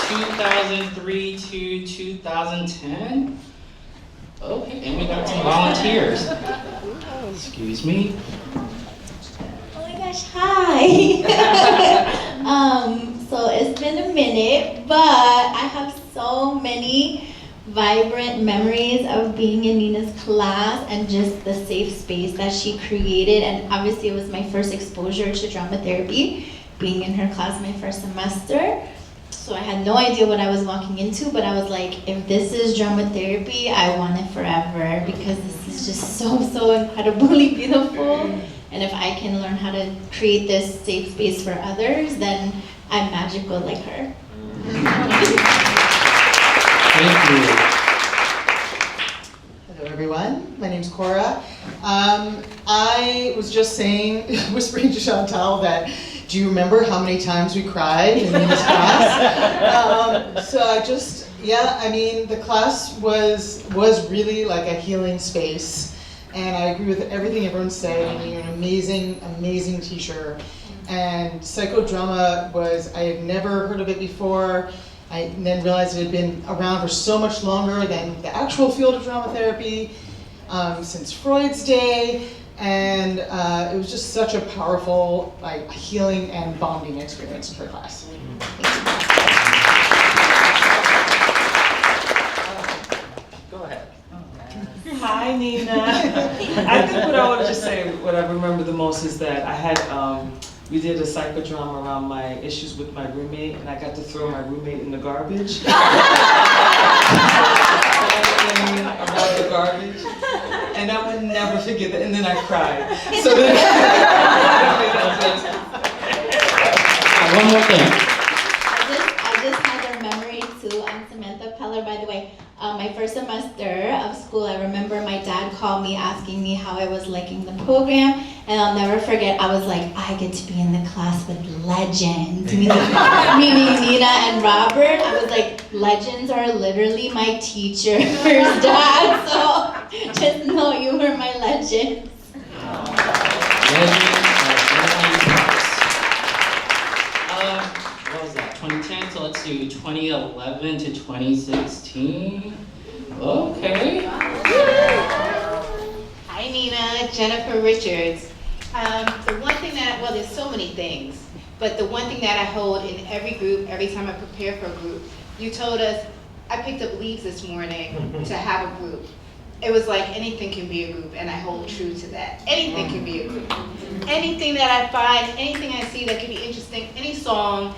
2003 to 2010. Okay, and we got some volunteers. Excuse me. Oh my gosh, hi. So it's been a minute, but I have so many vibrant memories of being in Nina's class and just the safe space that she created. And obviously it was my first exposure to drama therapy, being in her class my first semester. So I had no idea what I was walking into, but I was like, if this is drama therapy, I want it forever because this is just so incredibly beautiful. And if I can learn how to create this safe space for others, then I'm magical like her. Thank you. Hello everyone, my name's Cora. I was just saying, whispering to Chantal that, do you remember how many times we cried in Nina's class? So I just, I mean, the class was really like a healing space. And I agree with everything everyone's saying. You're an amazing teacher. And psychodrama was, I had never heard of it before. I then realized it had been around for so much longer than the actual field of drama therapy, since Freud's day. And it was just such a powerful, like, healing and bonding experience in her class. Go ahead. Hi, Nina. I think what I want to just say, what I remember the most is that I had, we did a psychodrama around my issues with my roommate, and I got to throw my roommate in the garbage. Around the garbage, and I would never forget that, and then I cried. So then, one more thing. I just had a memory too. I'm Samantha Peller, by the way. My first semester of school, I remember my dad called me asking me how I was liking the program, and I'll never forget, I was like, I get to be in the class with legends, meaning Nina and Robert. I was like, legends are literally my teachers, Dad, so just know you were my legends. What was that, 2010? So let's do 2011 to 2016. Okay. Hi Nina, Jennifer Richards. The one thing that, well, there's so many things, but the one thing that I hold in every group, every time I prepare for a group, you told us, I picked up leaves this morning to have a group. It was like anything can be a group, and I hold true to that. Anything can be a group. Anything that I find, anything I see that could be interesting, any song,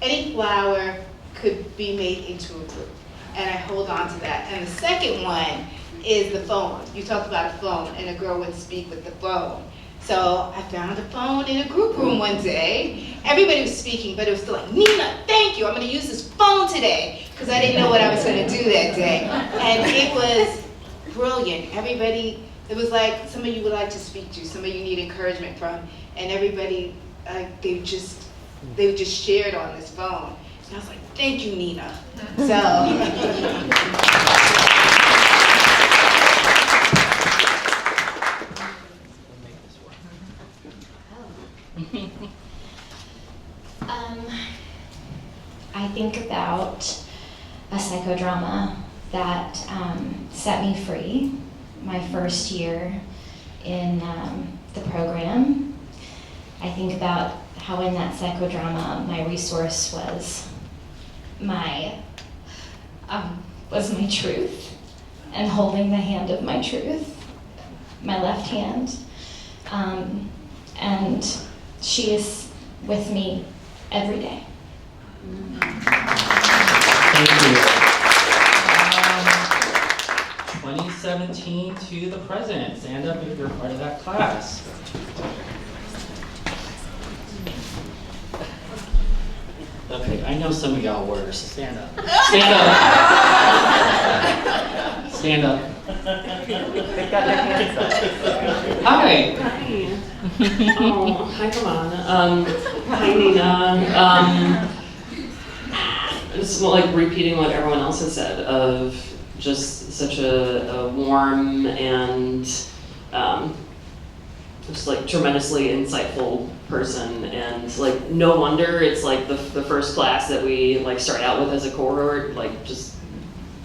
any flower could be made into a group. And I hold on to that. And the second one is the phone. You talked about a phone, and a girl would speak with the phone. So I found a phone in a group room one day. Everybody was speaking, but it was still like, Nina, thank you. I'm going to use this phone today, because I didn't know what I was going to do that day. And it was brilliant. Everybody, it was like somebody you would like to speak to, somebody you need encouragement from, and everybody, they just shared on this phone. And I was like, thank you, Nina. I think about a psychodrama that set me free my first year in the program. I think about how in that psychodrama my resource was my truth and holding the hand of my truth, my left hand. And she is with me every day. Thank you. 2017 to the present. Stand up if you're part of that class. Okay, I know some of y'all were, so stand up. Stand up. Stand up. They've got their hands up. Hi. Oh, hi, come on. Hi, Nina. It's more like repeating what everyone else has said of just such a warm and just like tremendously insightful person, and like no wonder it's like the first class that we like start out with as a cohort, like just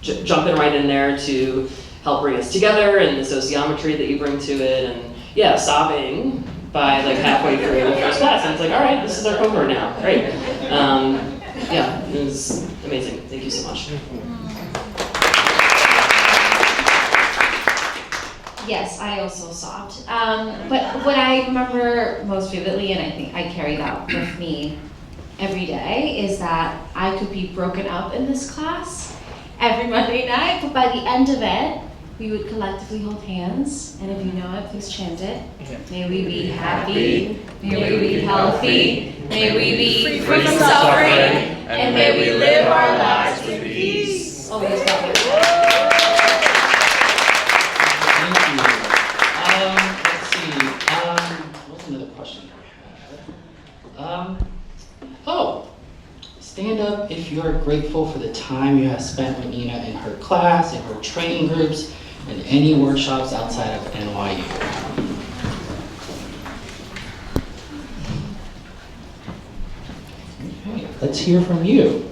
jumping right in there to help bring us together, and the sociometry that you bring to it, and yeah, sobbing by like halfway through the first class, and it's like, all right, this is our cohort now, great. Yeah, it was amazing. Thank you so much. Yes, I also sobbed. But what I remember most vividly, and I think I carry that with me every day, is that I could be broken up in this class every Monday night, but by the end of it, we would collectively hold hands, and if you know it, please chant it. May we be happy, may we be healthy, may we be free from suffering, and may we live our lives with peace. Always love you. Let's see. What's another question I had? Stand up if you are grateful for the time you have spent with Nina in her class, in her training groups, and any workshops outside of NYU. Okay, let's hear from you.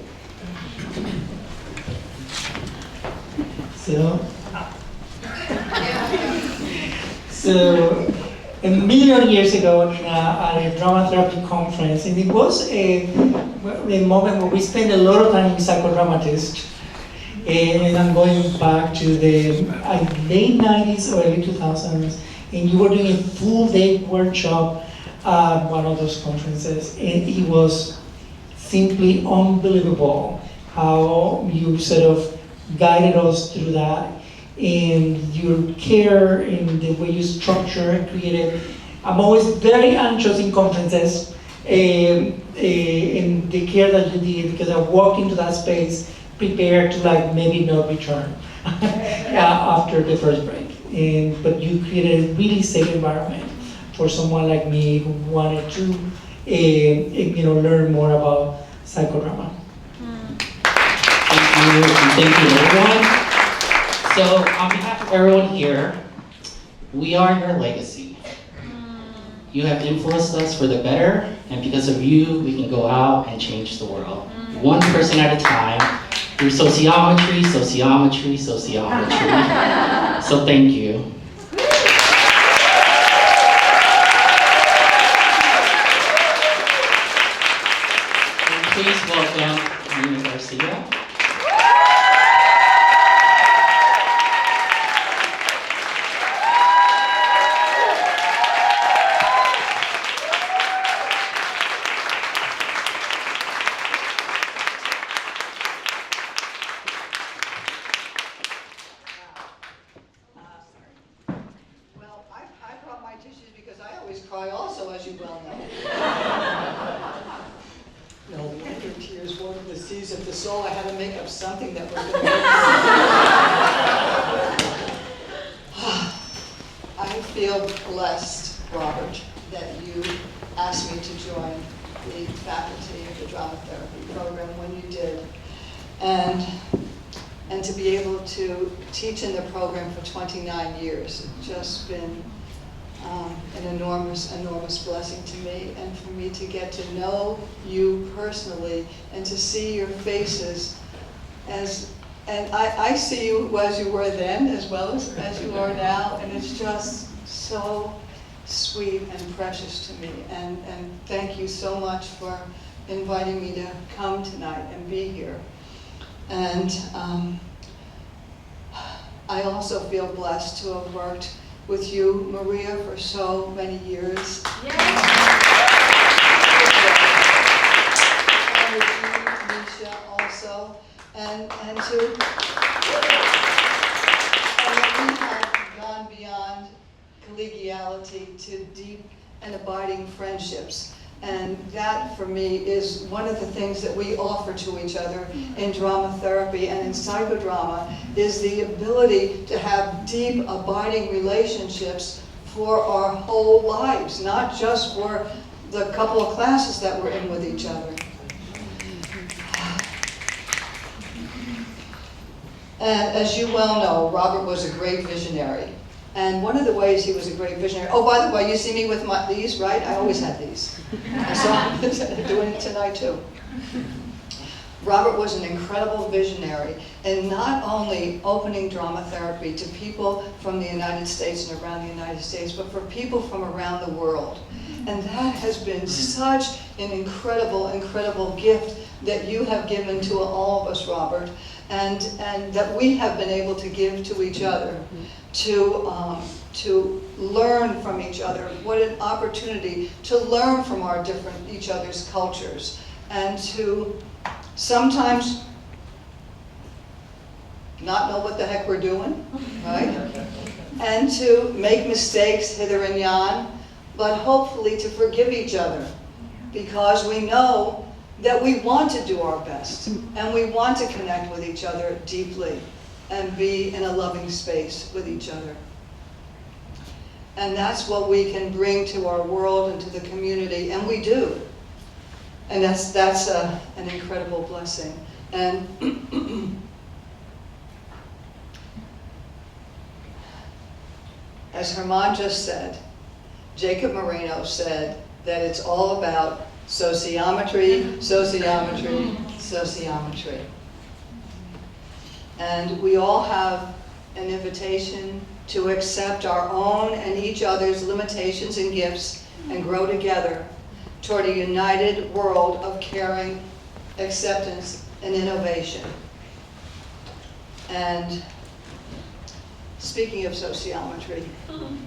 So, a million years ago at a drama therapy conference, and it was a moment where we spent a lot of time with psychodramatists. And I'm going back to the late 90s, early 2000s, and you were doing a full day workshop at one of those conferences, and it was simply unbelievable how you sort of guided us through that, and your care and the way you structure and created. I'm always very anxious in conferences, in the care that you did, because I walked into that space prepared to like maybe not return after the first break. But you created a really safe environment for someone like me who wanted to learn more about psychodrama. Thank you, everyone. So, on behalf of everyone here, we are your legacy. You have influenced us for the better, and because of you, we can go out and change the world. One person at a time, through sociometry, sociometry, sociometry. So thank you. And please welcome Nina Garcia. Cry also, as you well know. No wonder tears water the seas of the soul. I had to make up something that was going to I feel blessed, Robert, that you asked me to join the faculty of the drama therapy program when you did. And to be able to teach in the program for 29 years. It's just been an enormous, enormous blessing to me, and for me to get to know you personally and to see your faces and I see you as you were then as well as you are now, and it's just so sweet and precious to me, and thank you so much for inviting me to come tonight and be here. And I also feel blessed to have worked with you, Maria, for so many years. And with you, Misha, also. And to abiding friendships. And that, for me, is one of the things that we offer to each other in drama therapy and in psychodrama, is the ability to have deep, abiding relationships for our whole lives, not just for the couple of classes that we're in with each other. And as you well know, Robert was a great visionary. And one of the ways he was a great visionary, oh, by the way, you see me with these, right? I always had these. So I'm doing it tonight too. Robert was an incredible visionary in not only opening drama therapy to people from the United States and around the United States, but for people from around the world. And that has been such an incredible, incredible gift that you have given to all of us, Robert, and that we have been able to give to each other, to learn from each other. What an opportunity to learn from each other's cultures, and to sometimes not know what the heck we're doing, right? And to make mistakes hither and yon, but hopefully to forgive each other, because we know that we want to do our best, and we want to connect with each other deeply and be in a loving space with each other. And that's what we can bring to our world and to the community, and we do. And that's an incredible blessing. And as Herman just said, Jacob Moreno said that it's all about sociometry, sociometry, sociometry. And we all have an invitation to accept our own and each other's limitations and gifts and grow together toward a united world of caring, acceptance, and innovation. And speaking of sociometry,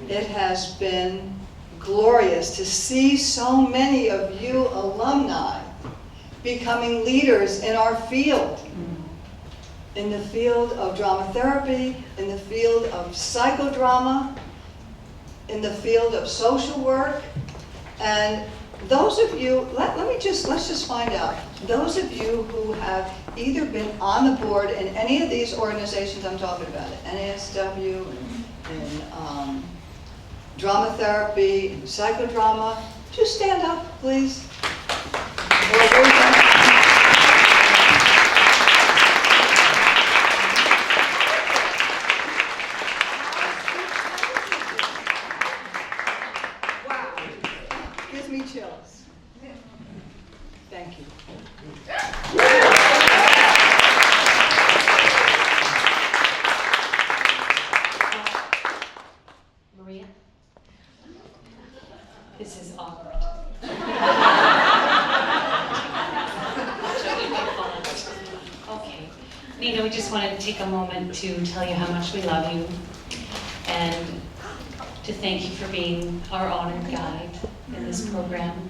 it has been glorious to see so many of you alumni becoming leaders in our field. In the field of drama therapy, in the field of psychodrama, in the field of social work. And those of you, let's just find out, those of you who have either been on the board in any of these organizations I'm talking about, NASW, and drama therapy, psychodrama, just stand up, please. Gives me chills. Thank you. Maria? This is awkward. Okay. Nina, we just wanted to take a moment to tell you how much we love you and to thank you for being our honored guide in this program,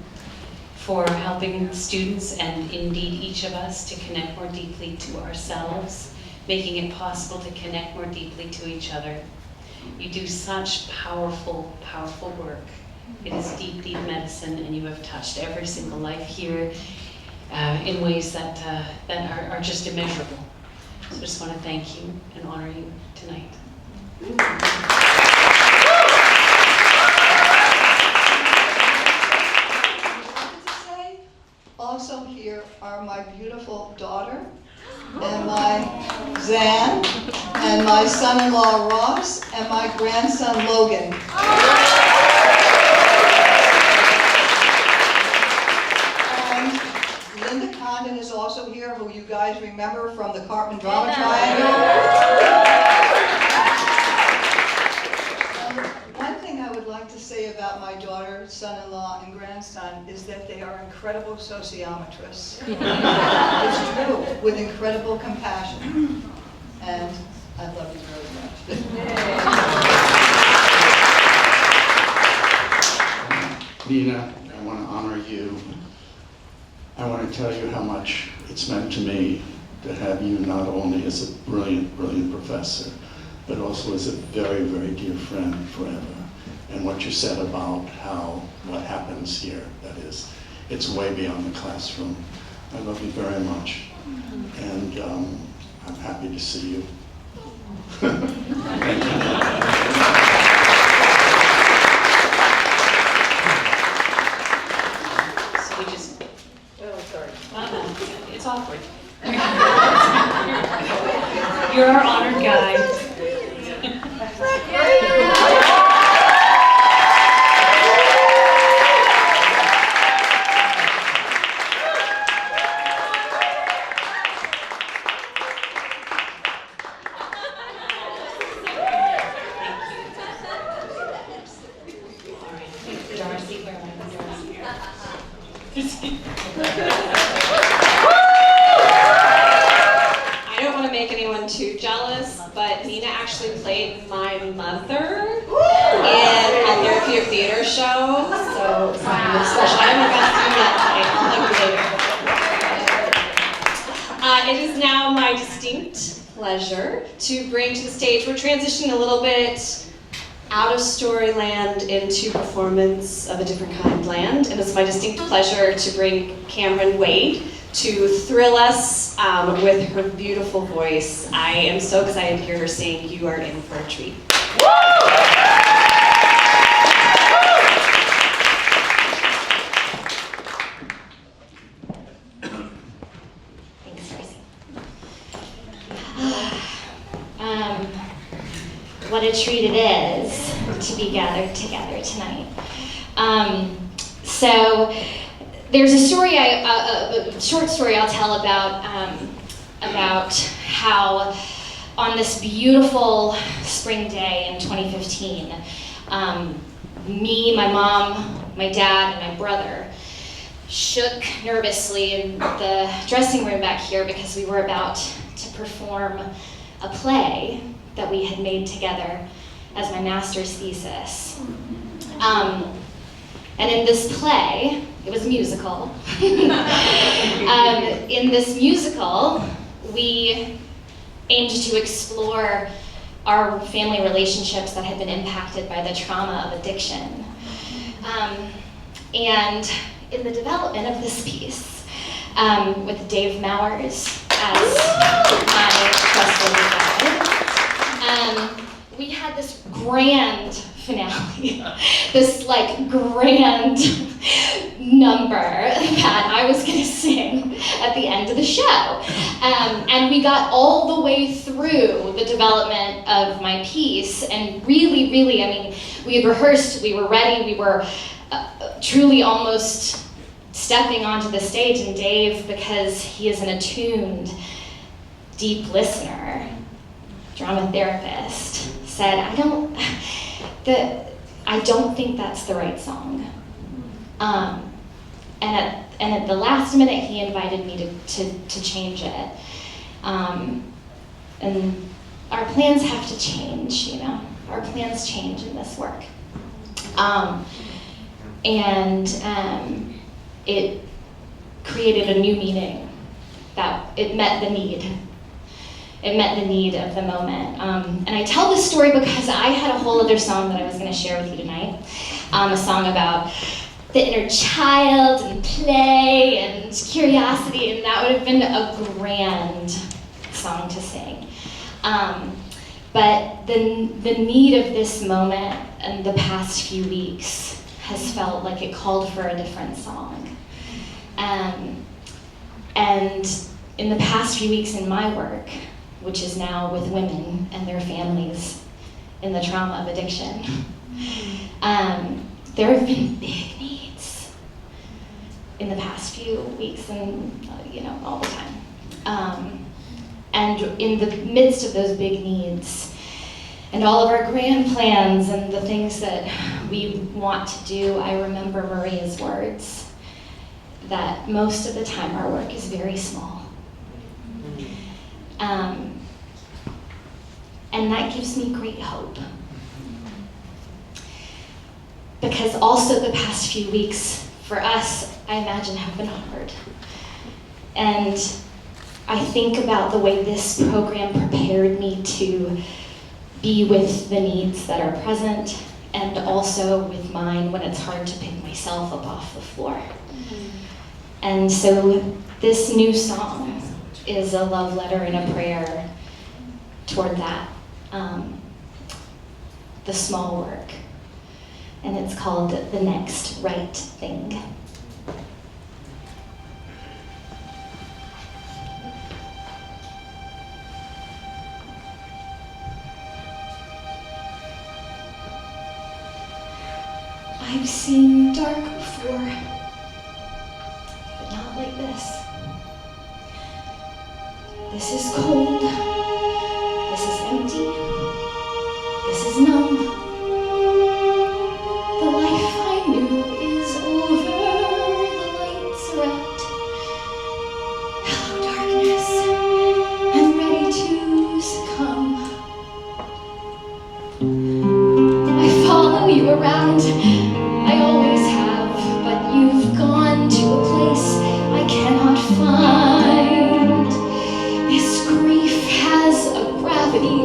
for helping students and indeed each of us to connect more deeply to ourselves, making it possible to connect more deeply to each other. You do such powerful, powerful work. It is deep, deep medicine, and you have touched every single life here in ways that are just immeasurable. So I just want to thank you and honor you tonight. Also here are my beautiful daughter, and my Zan, and my son-in-law Ross, and my grandson Logan. And Linda Condon is also here, who you guys remember from the Cartman Drama Triangle. One thing I would like to say about my daughter, son-in-law, and grandson is that they are incredible sociometrists. It's true, with incredible compassion. And I love you very much. Nina, I want to honor you. I want to tell you how much it's meant to me to have you not only as a brilliant, brilliant professor, but also as a very, very dear friend forever. and what you said about what happens here, that is, it's way beyond the classroom. I love you very much, and I'm happy to see you. Thank you. It's awkward. You're our honored guide. I don't want to make anyone too jealous, but Nina actually played my mother in a Therapy of Theater show, so it's kind of special. I haven't got to do that tonight. I'll have you later. It is now my distinct pleasure to bring to the stage, we're transitioning a little bit out of storyland into performance of a different kind land, and it's my distinct pleasure to bring Cameron Wade to thrill us with her beautiful voice. I am so excited to hear her sing You Are In For a Treat. Thanks, Tracy. What a treat it is to be gathered together tonight. So there's a story, a short story I'll tell about how on this beautiful spring day in 2015, me, my mom, my dad, and my brother shook nervously in the dressing room back here because we were about to perform a play that we had made together as my master's thesis. And in this play, it was a musical. In this musical, we aimed to explore our family relationships that had been impacted by the trauma of addiction. And in the development of this piece, with Dave Mowers as my trusted guide, we had this grand finale, this like grand number that I was gonna sing at the end of the show. And we got all the way through the development of my piece, and really, I mean, we had rehearsed, we were ready, we were truly almost stepping onto the stage, and Dave, because he is an attuned, deep listener, drama therapist, said, I don't think that's the right song. And at the last minute, he invited me to change it. And our plans have to change, you know. Our plans change in this work. It created a new meaning, that it met the need. It met the need of the moment. And I tell this story because I had a whole other song that I was going to share with you tonight. A song about the inner child and play and curiosity, and that would have been a grand song to sing. But the need of this moment and the past few weeks has felt like it called for a different song. And in the past few weeks in my work, which is now with women and their families in the trauma of addiction, there have been big needs in the past few weeks and, all the time. And in the midst of those big needs and all of our grand plans and the things that we want to do, I remember Maria's words that most of the time our work is very small. And that gives me great hope. Because also the past few weeks for us, I imagine, have been hard. And I think about the way this program prepared me to be with the needs that are present and also with mine when it's hard to pick myself up off the floor. And so this new song is a love letter and a prayer toward that, the small work. And it's called The Next Right Thing. I've seen dark before, but not like this. This is cold. This is empty. This is numb. The life I knew is over. The lights are out. Hello, darkness. I'm ready to succumb. I follow you around. I always have, but you've gone to a place I cannot find. This grief has a gravity,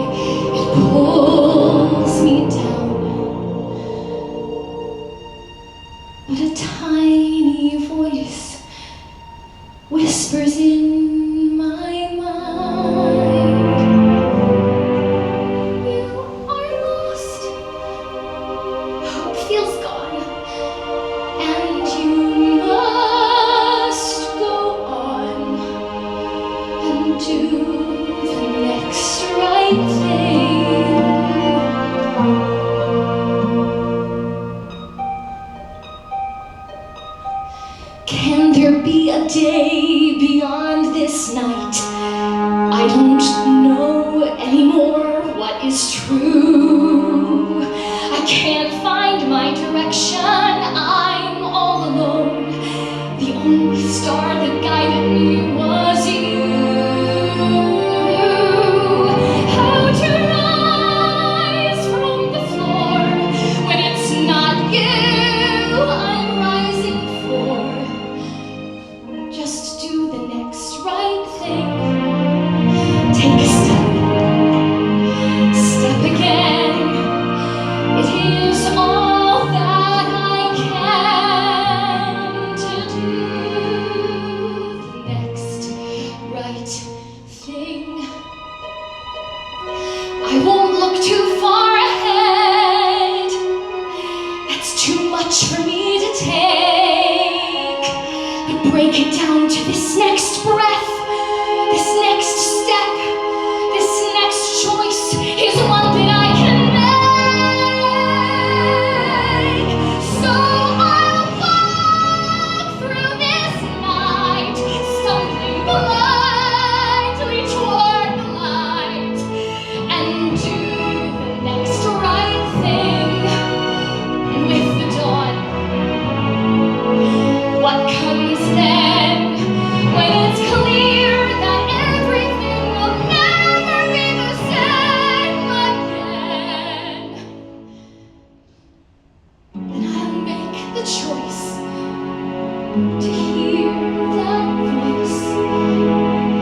it pulls me down. But a tiny voice whispers in my mind. You are lost. Hope feels gone. And you must go on and do the next right thing. Can there be a day beyond this night? I don't know anymore what is true. I can't find my direction. I'm all alone. The only star that guided me was you. How to rise from the floor when it's not you I'm rising for. Just do the next right thing. Take a step. Step again. It is all that I can to do the next right thing. I won't look too far ahead. That's too much for me to take. But break it down to this next breath, this next step, this next choice is one that I can make. So I'll walk through this night, stumbling blindly toward the light, and do the next right thing. And with the dawn, what comes then, when it's clear that everything will never be the same again, then I'll make the choice to hear that voice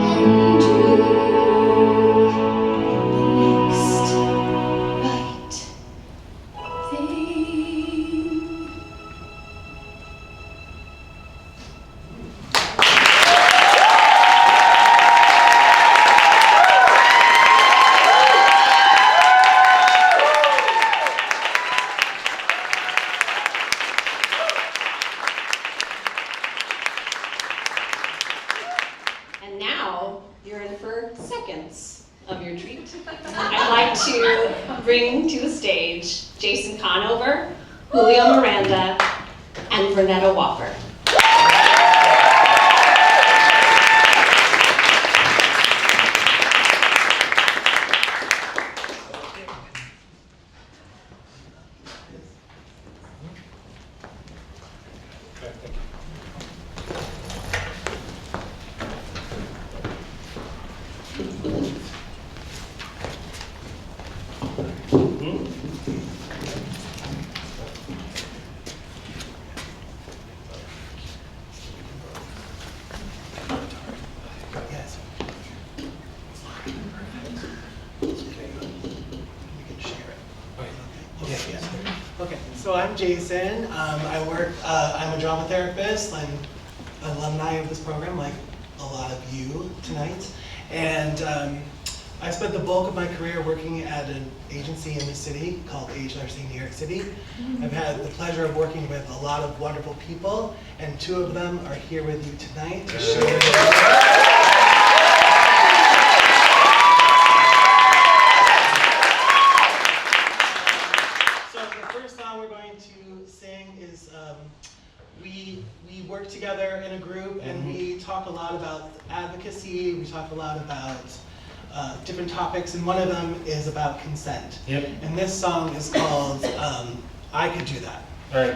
and do the next right thing. And now you're in for seconds of your treat. I'd like to bring to the stage Jason Conover, Julio Miranda, and Vernetta Walker. I'm Jason. I'm a drama therapist. I'm an alumni of this program, like a lot of you tonight. And I spent the bulk of my career working at an agency in the city called HRC New York City. I've had the pleasure of working with a lot of wonderful people, and two of them are here with you tonight to share we work together in a group, and we talk a lot about advocacy. We talk a lot about different topics, and one of them is about consent. Yep. And this song is called I Could Do That. All right.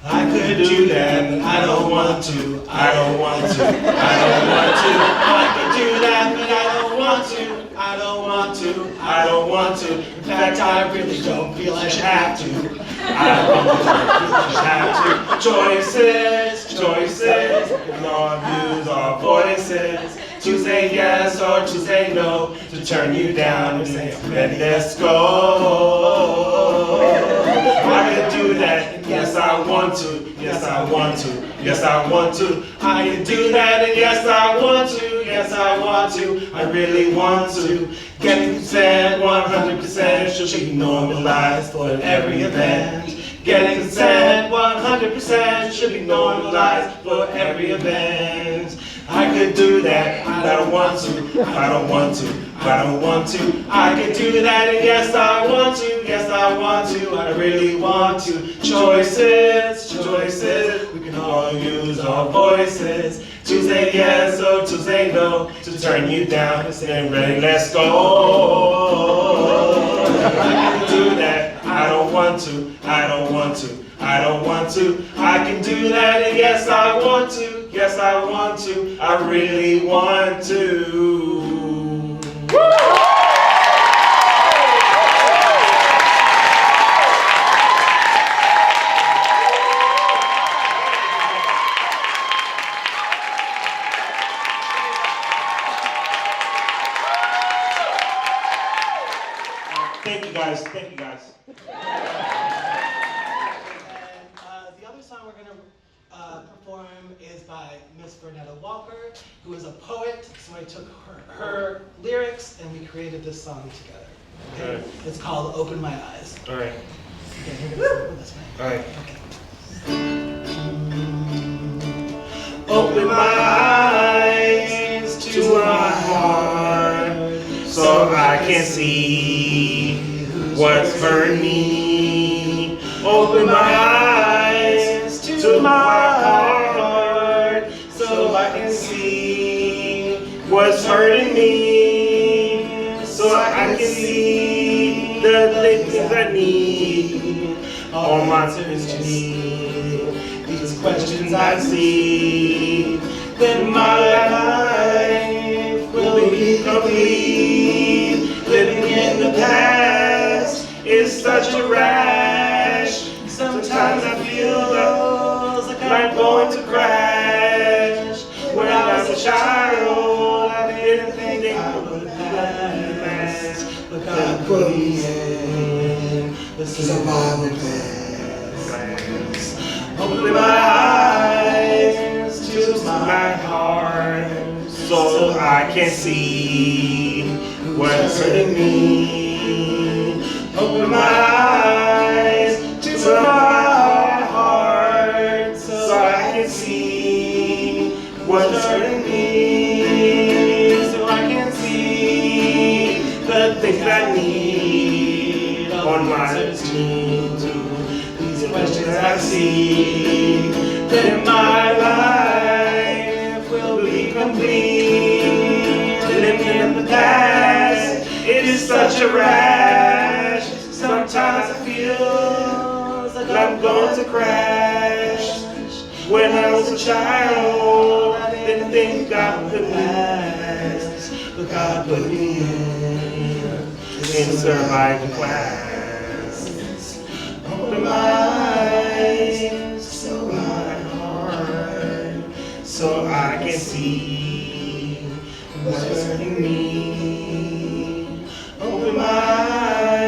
I could do that, but I don't want to. I don't want to. I don't want to. I could do that, but I don't want to. I don't want to. I don't want to. In fact, I really don't feel I should have to. I really don't feel I should have to. Choices, choices. We can all use our voices to say yes or to say no, to turn you down and say, let's go. I can do that. Yes, I want to. Yes, I want to. Yes, I want to. I can do that, and yes, I want to. Yes, I want to. I really want to. Getting consent 100% should be normalized for every event. Getting consent 100% should be normalized for every event. I could do that. I don't want to. I don't want to. I don't want to. I can do that, and yes, I want to. Yes, I want to. I really want to. Choices, choices. We can all use our voices to say yes or to say no, to turn you down and say, ready, let's go. I can do that. I don't want to. I don't want to. I don't want to. I can do that, and yes, I want to. Yes, I want to. I really want to. Thank you guys. Thank you guys. The other song we're going to perform is by Miss Bernetta Walker, who is a poet. So I took her lyrics and we created this song together. Okay? Right. It's called Open My Eyes. All right. Okay, here goes. That's right. All right. Okay. Open my eyes to my heart so I can see what's hurting me. Open my eyes to my heart so I can see what's hurting me. So I can see the things I need. All my answers to need. These questions I see. Then my life will be complete. Living in the past is such a rash. Sometimes I feel like I'm going to crash. When I was a child, I didn't think I would last. But God put me in the survival class. Open my eyes to my heart so I can see what's hurting me. Open my eyes to my heart so I can see what's hurting me. So I can see the things I need on my team. These questions I see, then my life will be complete. Living in the past, it is such a rash. Sometimes I feel like I'm going to crash. When I was a child, I didn't think I would last. But God put me in survival class. Open my eyes to my heart so I can see what's hurting me. Open my eyes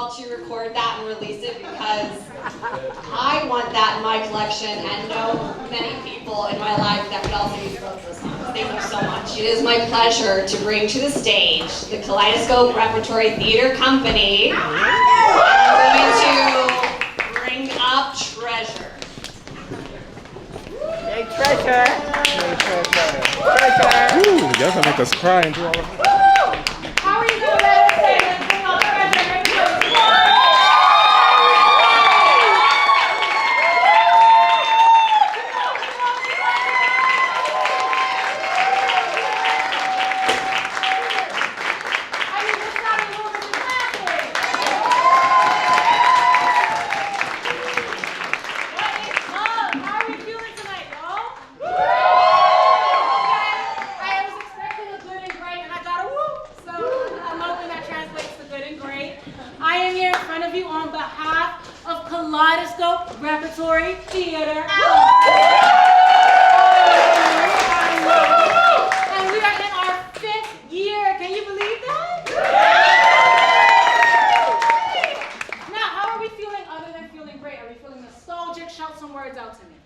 all to record that and release it because I want that in my collection and know many people in my life that could also use both those songs. Thank you so much. It is my pleasure to bring to the stage the Kaleidoscope Repertory Theater Company. I'm going to bring up Treasure. Hey, Treasure. Treasure. Ooh, y'all gonna make us cry and do all of that. How are you doing? Let's say, let's bring on Treasure. Kaleidoscope Repertory Theater. And we are in our 5th year. Can you believe that? Now, how are we feeling other than feeling great? Are we feeling nostalgic? Shout some words out to me.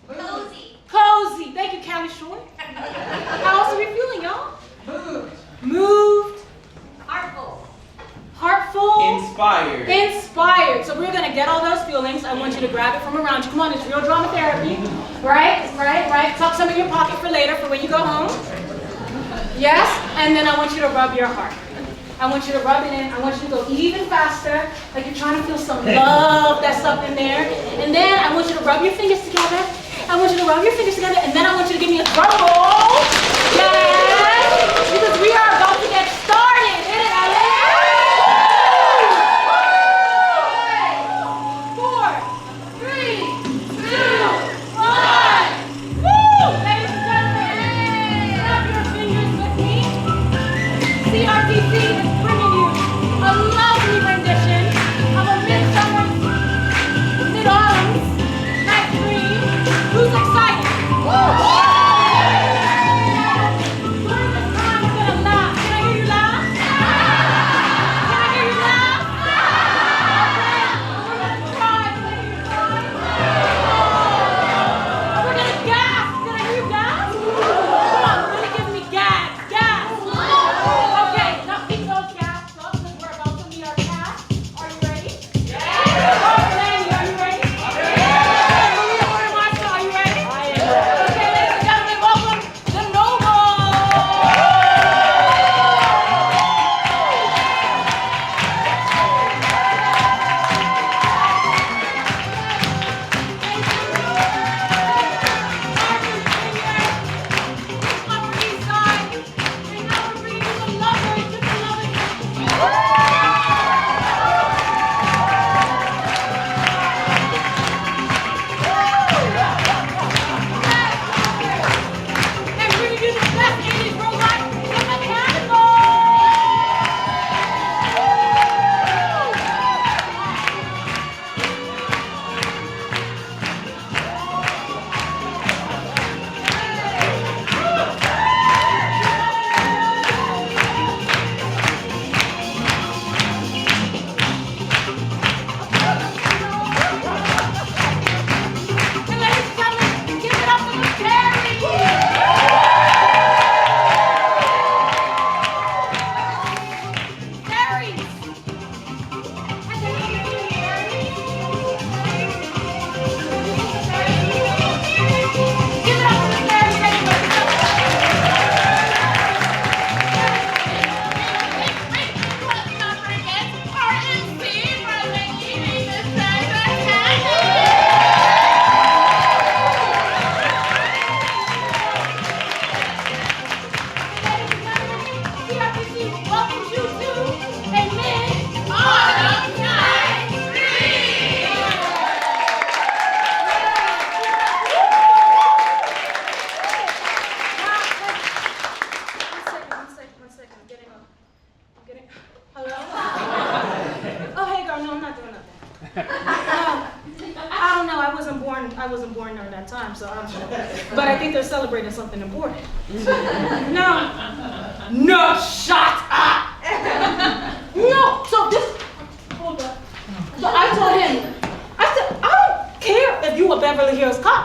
Cozy. Cozy. Thank you, Callie Short. How else are we feeling, y'all? Moved. Moved. Heartful. Heartful. Inspired. Inspired. So we're gonna get all those feelings. I want you to grab it from around you. Come on, it's real drama therapy. Right? Tuck some in your pocket for later, for when you go home. Yes? And then I want you to rub your heart. I want you to rub it in. I want you to go even faster, like you're trying to feel some love that's up in there. And then I want you to rub your fingers together. I want you to rub your fingers together, and then I want you to give me a drum roll. Yes! Because we are about to get started. Hit it, Alex. 4, 3, 2, 1. Woo! Ladies and gentlemen, rub your fingers with me. CRTC is bringing you a lovely rendition of a midsummer, mid-autumn night dream. Who's excited? During this time, we're gonna laugh. Can I hear you laugh? Can I hear you laugh? We're gonna cry. Can I hear you cry? We're gonna gasp. Can I hear you gasp? Come on, really give me gas. Gas. Okay, now keep those gasps up because we're about to meet our cast. Are you ready? Yeah. Lanny, are you ready? Yeah. Maria Morimasa, are you ready? I am ready. Okay, ladies and gentlemen, welcome the Nobles. Upper East Side, and now we're bringing you the lovers, the beloved. And bringing you the best 80s robot, the Mechanical. And ladies and gentlemen, give it up for the Terry. Terry. Give it up for the Terry. CRTC welcomes you to a mid-autumn night dream. One second. I'm getting hello? Oh, hey, girl. No, I'm not doing nothing. I don't know. I wasn't born during that time, so I don't know. But I think they're celebrating something important. No, shut up! No, so this,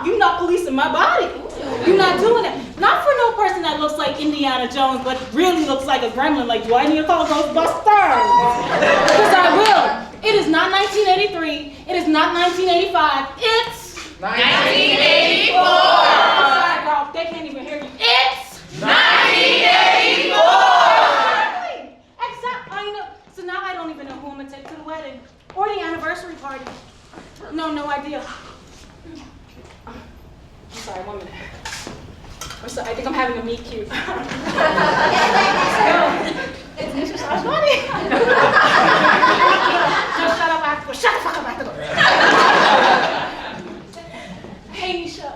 You're not policing my body. You're not doing it. Not for no person that looks like Indiana Jones, but really looks like a gremlin. Like, do I need to call Ghostbusters? Because I will. It is not 1983. It is not 1985. It's 1984. I'm sorry, girl. They can't even hear you. It's 1984. Except I know. So now I don't even know who I'm gonna take to the wedding or the anniversary party. No idea. I'm sorry, 1 minute. I'm sorry, I think I'm having a meet cute. It's Mr. Saraswati. No, shut up, I have to go. Shut the fuck up, I have to go. Hey, Nisha.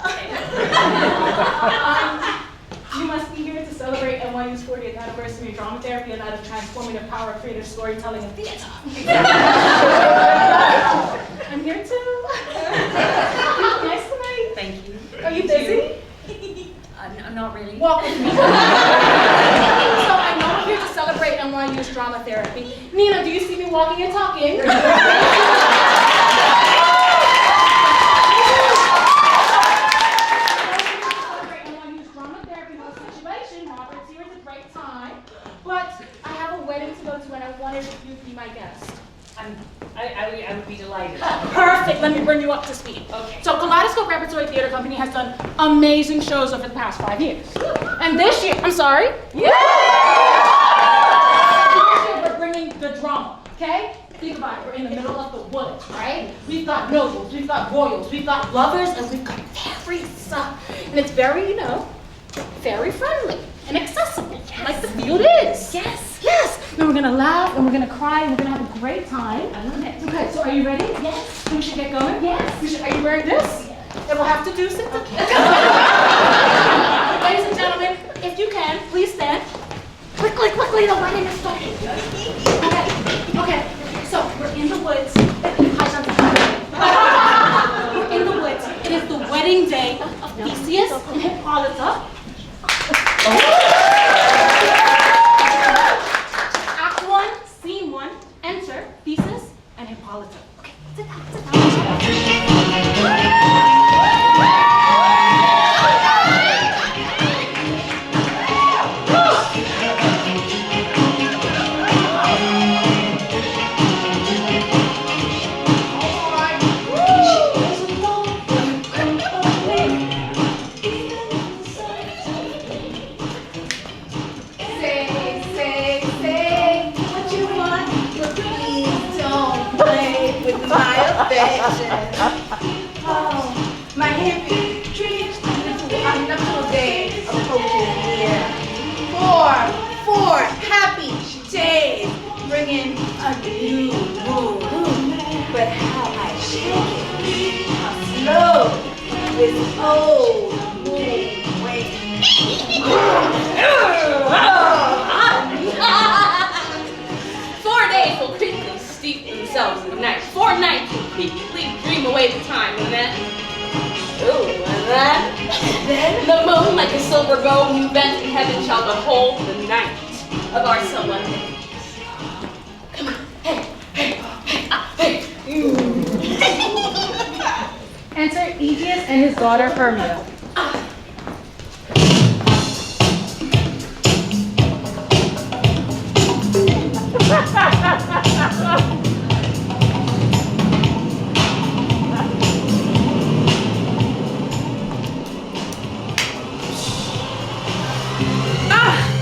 You must be here to celebrate NYU's 40th anniversary of drama therapy, a night of transformative power, creative storytelling, and theater. I'm here too. Nice tonight. Thank you. Are you busy? Not really. Walk with me. So I know I'm here to celebrate NYU's drama therapy. Nina, do you see me walking and talking? But I have a wedding to go to and I wanted you to be my guest. I would be delighted. Perfect, let me bring you up to speed. Okay. So Kaleidoscope Repertory Theater Company has done amazing shows over the past 5 years. And this year, I'm sorry? Yeah! This year we're bringing the drama, okay? Think about it, we're in the middle of the woods, right? We've got nobles, we've got royals, we've got lovers, and we've got fairies. And it's very, fairy friendly and accessible, like the field is. Yes. Yes. And we're gonna laugh and we're gonna cry and we're gonna have a great time. I love it. Okay, so are you ready? Yes. We should get going? Yes. Are you wearing this? Yes. And we'll have to do something. Okay. Ladies and gentlemen, if you can, please stand. Quickly, the wedding is starting. Okay. So we're in the woods. We're in the woods. It is the wedding day of Theseus and Hippolyta. Act 1, scene 1, enter Theseus and Hippolyta. Okay, sit down. Oh, my hippie dreams into our nuptial day approaching near. Four happy days bringing a new moon. But how I shake it, how slow this old moon wanes. 4 days will quickly steep themselves in the night. 4 nights will quickly dream away the time, and then, the moon, like a silver bow, new bent in heaven, shall behold the night of our solemnity. Come on, hey. Enter Aegeus and his daughter Hermia.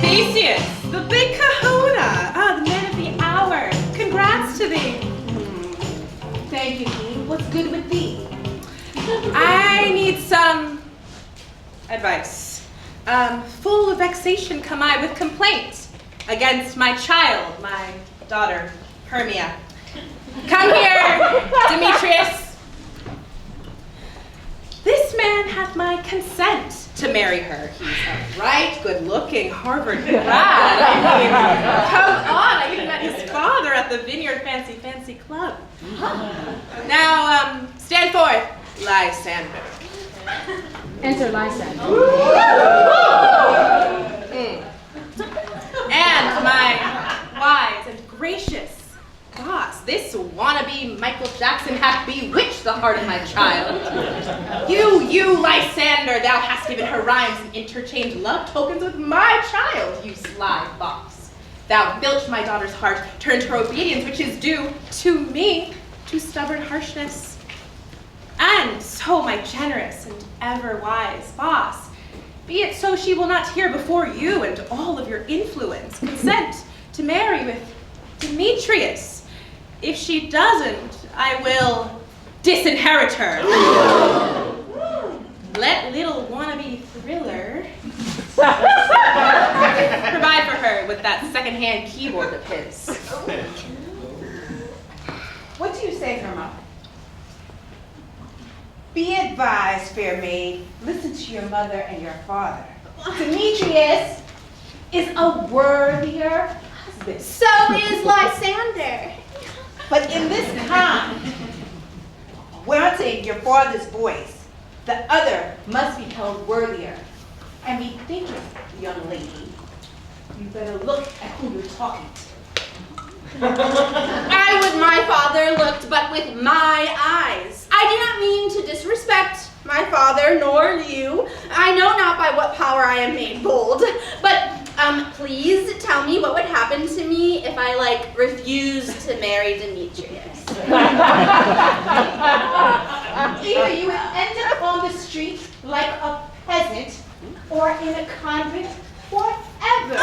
Theseus, the big kahuna. The man of the hour. Congrats to thee. Thank you, Dean. What's good with thee? I need some advice. Full of vexation come I with complaint against my child, my daughter, Hermia. Come here, Demetrius. This man hath my consent to marry her. He's a bright, good-looking Harvard grad. I mean, come on, I even met his father at the Vineyard Fancy Club. Now, stand forth, Lysander. Enter Lysander. And my wise and gracious boss, this wannabe Michael Jackson hath bewitched the heart of my child. You, Lysander, thou hast given her rhymes and interchanged love tokens with my child, you sly fox. Thou filched my daughter's heart, turned her obedience, which is due to me, to stubborn harshness. And so, my generous and ever-wise boss, be it so she will not hear before you and all of your influence consent to marry with Demetrius. If she doesn't, I will disinherit her. Let little wannabe thriller provide for her with that second-hand keyboard of his. What do you say, Herma? Be advised, fair maid, listen to your mother and your father. Demetrius is a worthier husband. So is Lysander. But in this time, wanting your father's voice, the other must be held worthier. And be thinking, young lady, you better look at who you're talking to. I would my father looked, but with my eyes. I do not mean to disrespect my father nor you. I know not by what power I am made bold, but please tell me what would happen to me if I refused to marry Demetrius. Either you would end up on the street like a peasant, or in a convent forever.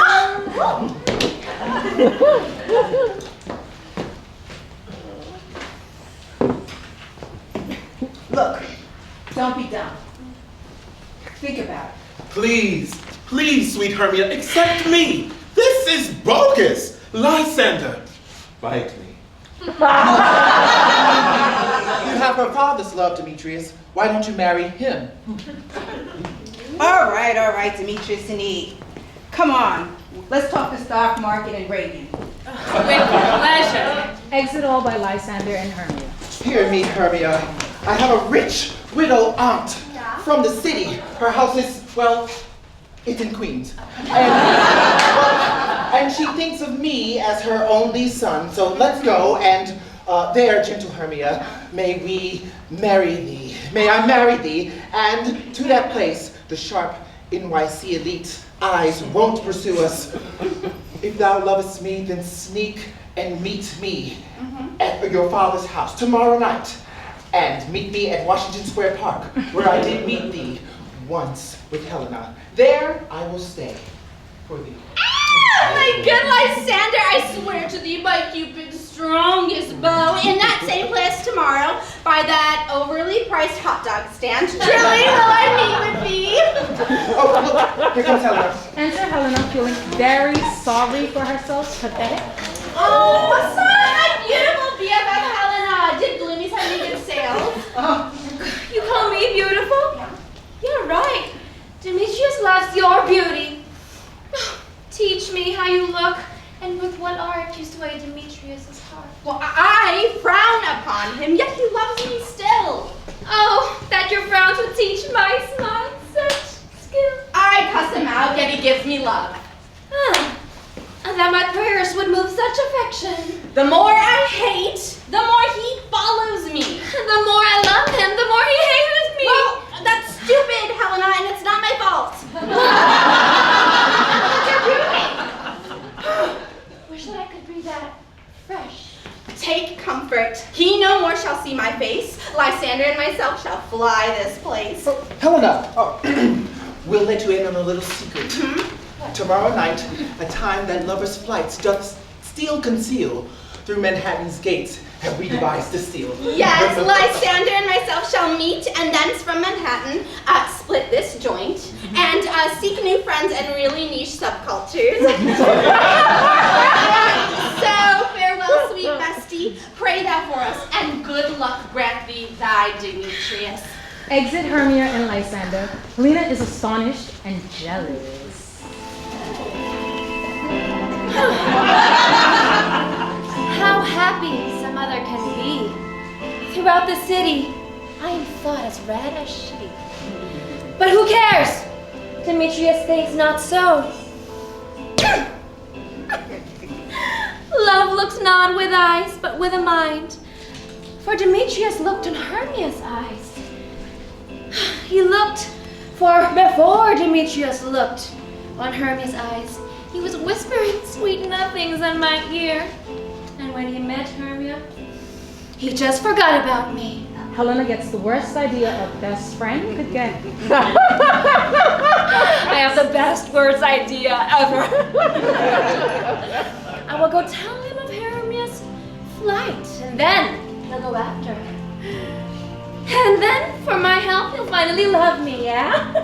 Look, don't be dumb. Think about it. Please, please, sweet Hermia, accept me. This is bogus. Lysander, bite me. You have her father's love, Demetrius. Why don't you marry him? All right, Demetrius and Eve. Come on, let's talk the stock market and Reagan. With pleasure. Exit all by Lysander and Hermia. Hear me, Hermia. I have a rich widow aunt from the city. Her house is, well, it's in Queens. And she thinks of me as her only son. So let's go and there, gentle Hermia, may we marry thee. May I marry thee, and to that place the sharp NYC elite eyes won't pursue us. If thou lovest me, then sneak and meet me at your father's house tomorrow night. And meet me at Washington Square Park, where I did meet thee once with Helena. There I will stay for thee. My good Lysander, I swear to thee by Cupid's strongest bow, in that same place tomorrow, by that overly priced hot dog stand, truly will I meet with thee. Oh, look, here comes Helena. Enter Helena feeling very sorry for herself, pathetic. Oh, sorry, my beautiful BFF Helena. Did Gloomies have any good sales? You call me beautiful? You're right. Demetrius loves your beauty. Teach me how you look, and with what art you sway Demetrius' heart. Well, I frown upon him, yet he loves me still. Oh, that your frowns would teach my smile such skill. I cuss him out, yet he gives me love. That my prayers would move such affection. The more I hate, the more he follows me. The more I love him, the more he hates me. Well, that's stupid, Helena, and it's not my fault. Wish that I could breathe that fresh. Take comfort. He no more shall see my face. Lysander and myself shall fly this place. Helena, we'll let you in on a little secret. Tomorrow night, a time that lovers' flights doth still conceal, through Manhattan's gates have we devised to steal. Yes, Lysander and myself shall meet, and thence from Manhattan, split this joint, and seek new friends and really niche subcultures. So, farewell, sweet bestie. Pray thou for us, and good luck grant thee thy Demetrius. Exit Hermia and Lysander. Helena is astonished and jealous. How happy some other can be. Throughout the city, I am thought as red as she. But who cares? Demetrius thinks not so. Love looks not with eyes, but with a mind. For Demetrius looked in Hermia's eyes. he looked, for before Demetrius looked on Hermia's eyes, he was whispering sweet nothings in my ear. And when he met Hermia, he just forgot about me. Helena gets the worst idea a best friend could get. I have the best words idea ever. I will go tell him of Hermia's flight, and then he'll go after her. And then, for my help, he'll finally love me, yeah?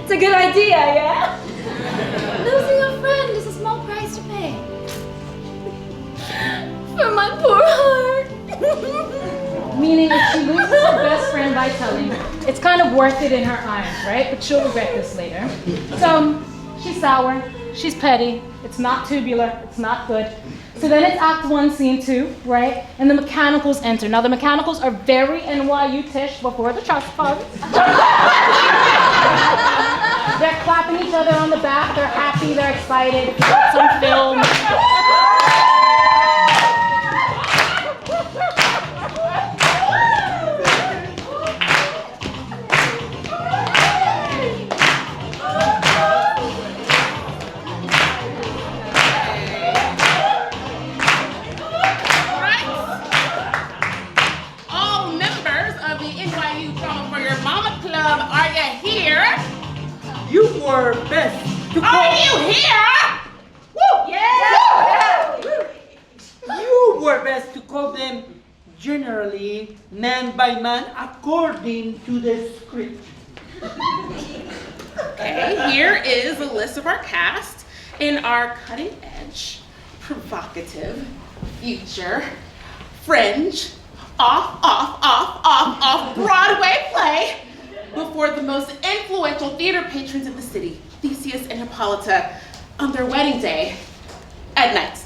It's a good idea, yeah? Losing a friend is a small price to pay. For my poor heart. Meaning if she loses her best friend by telling, it's kind of worth it in her eyes, right? But she'll regret this later. So she's sour, she's petty, it's not tubular, it's not good. So then it's Act 1, Scene 2, right? And the mechanicals enter. Now the mechanicals are very NYU-tish before the trust fund. They're clapping each other on the back, they're happy, they're excited, got some film. Are you here? You were best to call... Are you here? Woo! Yeah! You were best to call them generally, man by man, according to the script. Okay, here is a list of our cast in our cutting edge, provocative, future, fringe, off Broadway play before the most influential theater patrons of the city, Theseus and Hippolyta, on their wedding day at night.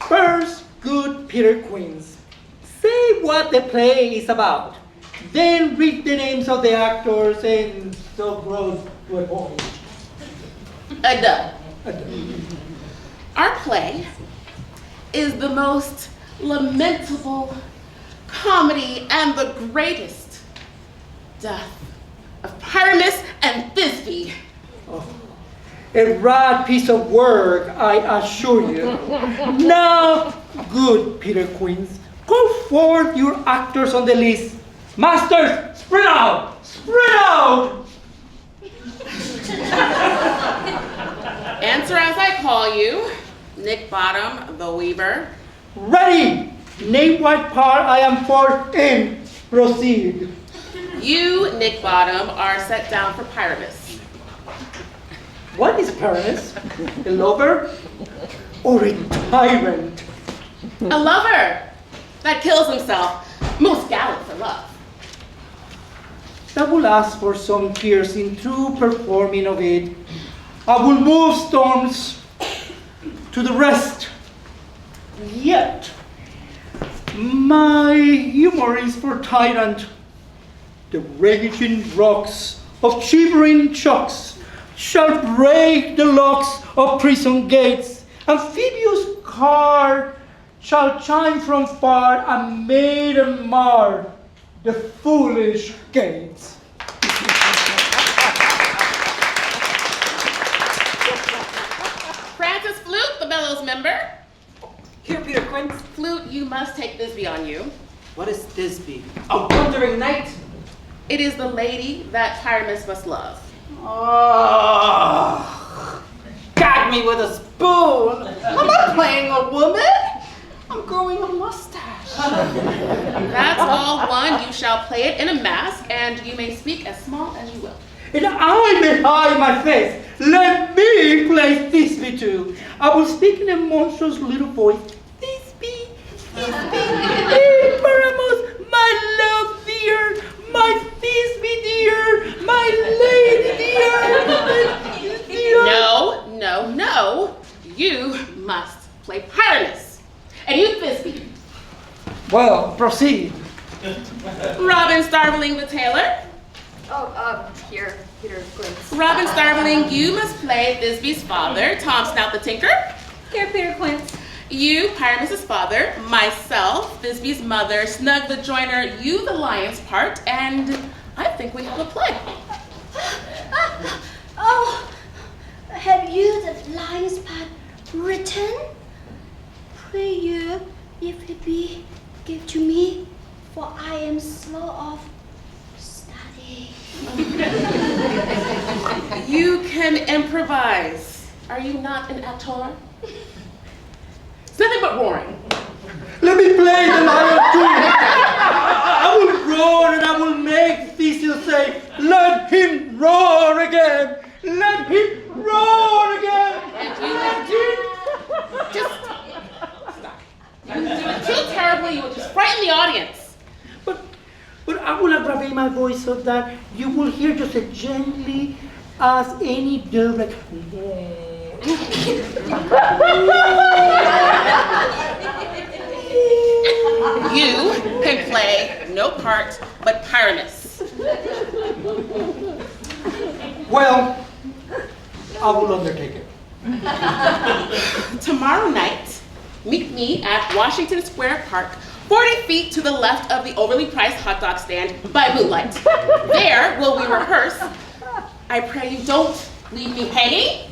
First, good Peter Queens. Say what the play is about. Then read the names of the actors and so grows to a point. Our play is the most lamentable comedy and the greatest death of Pyramus and Thisbe. Oh, a rad piece of work, I assure you. Now, good Peter Queens, call forth your actors on the list. Masters, spread out! Spread out! Answer as I call you. Nick Bottom, the Weaver. Ready! Name what part I am for in. Proceed. You, Nick Bottom, are set down for Pyramus. What is Pyramus? A lover or a tyrant? A lover that kills himself, most gallant for love. I will ask for some tears in true performing of it. I will move storms to the rest. Yet, my humor is for tyrant. The raging rocks of shivering shocks shall break the locks of prison gates. Amphibious car shall chime from far and maiden mar the foolish gates. Francis Flute, the bellows member. Here, Peter Quince. Flute, you must take Thisbe on you. What is Thisbe? A wandering knight? It is the lady that Pyramus must love. Oh, got me with a spoon. I'm not playing a woman. I'm growing a mustache. That's all one. You shall play it in a mask, and you may speak as small as you will. And I may hide my face. Let me play Thisbe too. I will speak in a monstrous little voice. Thisbe, hey, Pyramus, my love dear, my Thisbe dear, my lady dear. No. You must play Pyramus. And you, Thisbe. Well, proceed. Robin Starveling, the tailor. Here, Peter Quince. Robin Starveling, you must play Thisbe's father, Tom Snout the tinker. Here, Peter Quince. You, Pyramus's father, myself, Thisbe's mother, Snug the joiner, you the lion's part, and I think we have a play. Oh, have you the lion's part written? Pray you, if it be, give to me, for I am slow of study. You can improvise. Are you not an actor? It's nothing but roaring. Let me play the lion too. I will roar and I will make Theseus say, let him roar again. Let him roar again. And you would just stop. You would do it too terribly. You would just frighten the audience. But I will aggravate my voice so that you will hear just as gently as any dove, like, You can play no part but Pyramus. well, I will undertake it. Tomorrow night, meet me at Washington Square Park, 40 feet to the left of the overly priced hot dog stand by moonlight. There will we rehearse. I pray you don't leave me hanging.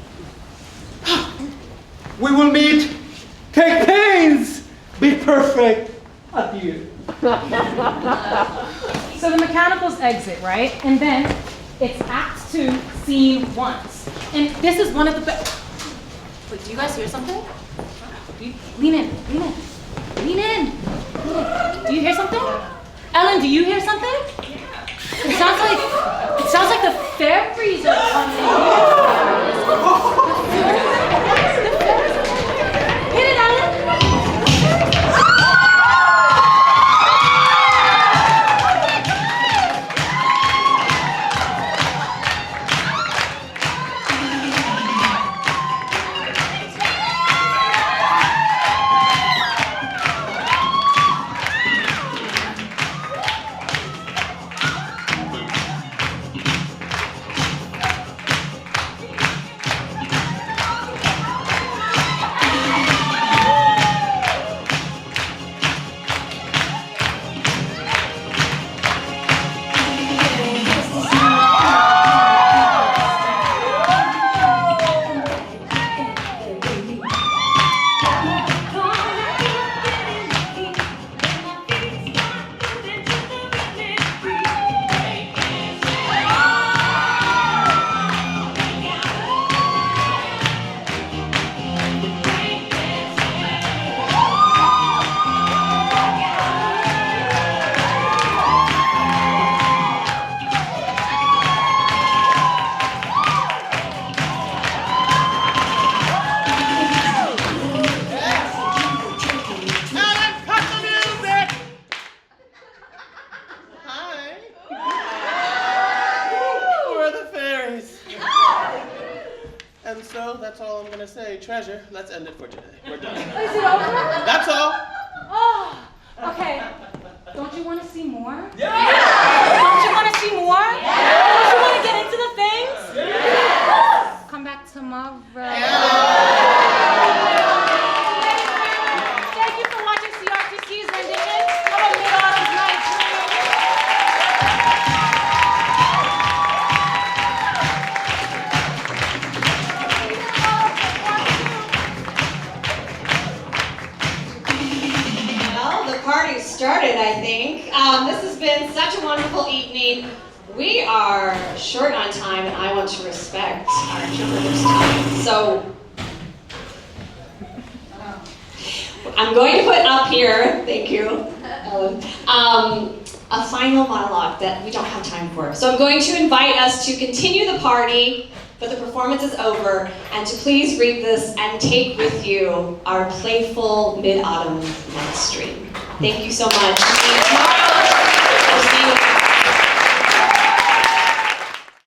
We will meet. Take pains. Be perfect. Adieu. So the mechanicals exit, right? And then it's Act 2, Scene 1. And this is one of the best. Wait, do you guys hear something? Lean in, lean in, lean in. Do you hear something? Ellen, do you hear something? Yeah. It sounds like the fairies are coming. Hit it, Ellen. And so that's all I'm gonna say. Treasure, let's end it for today. We're done. Is it over? That's all. Oh, okay. Don't you want to see more? Yeah! Don't you want to see more? Yeah! Don't you want to get into the things? Yeah! Come back tomorrow. Thank you for watching CRTC's rendition of A Mid-Autumn Night's Dream. Party started, I think. This has been such a wonderful evening. We are short on time, and I want to respect our interpreter's time. So I'm going to put up here, thank you, Ellen, a final monologue that we don't have time for. So I'm going to invite us to continue the party, but the performance is over, and to please read this and take with you our playful Mid-Autumn Night's Dream. Thank you so much.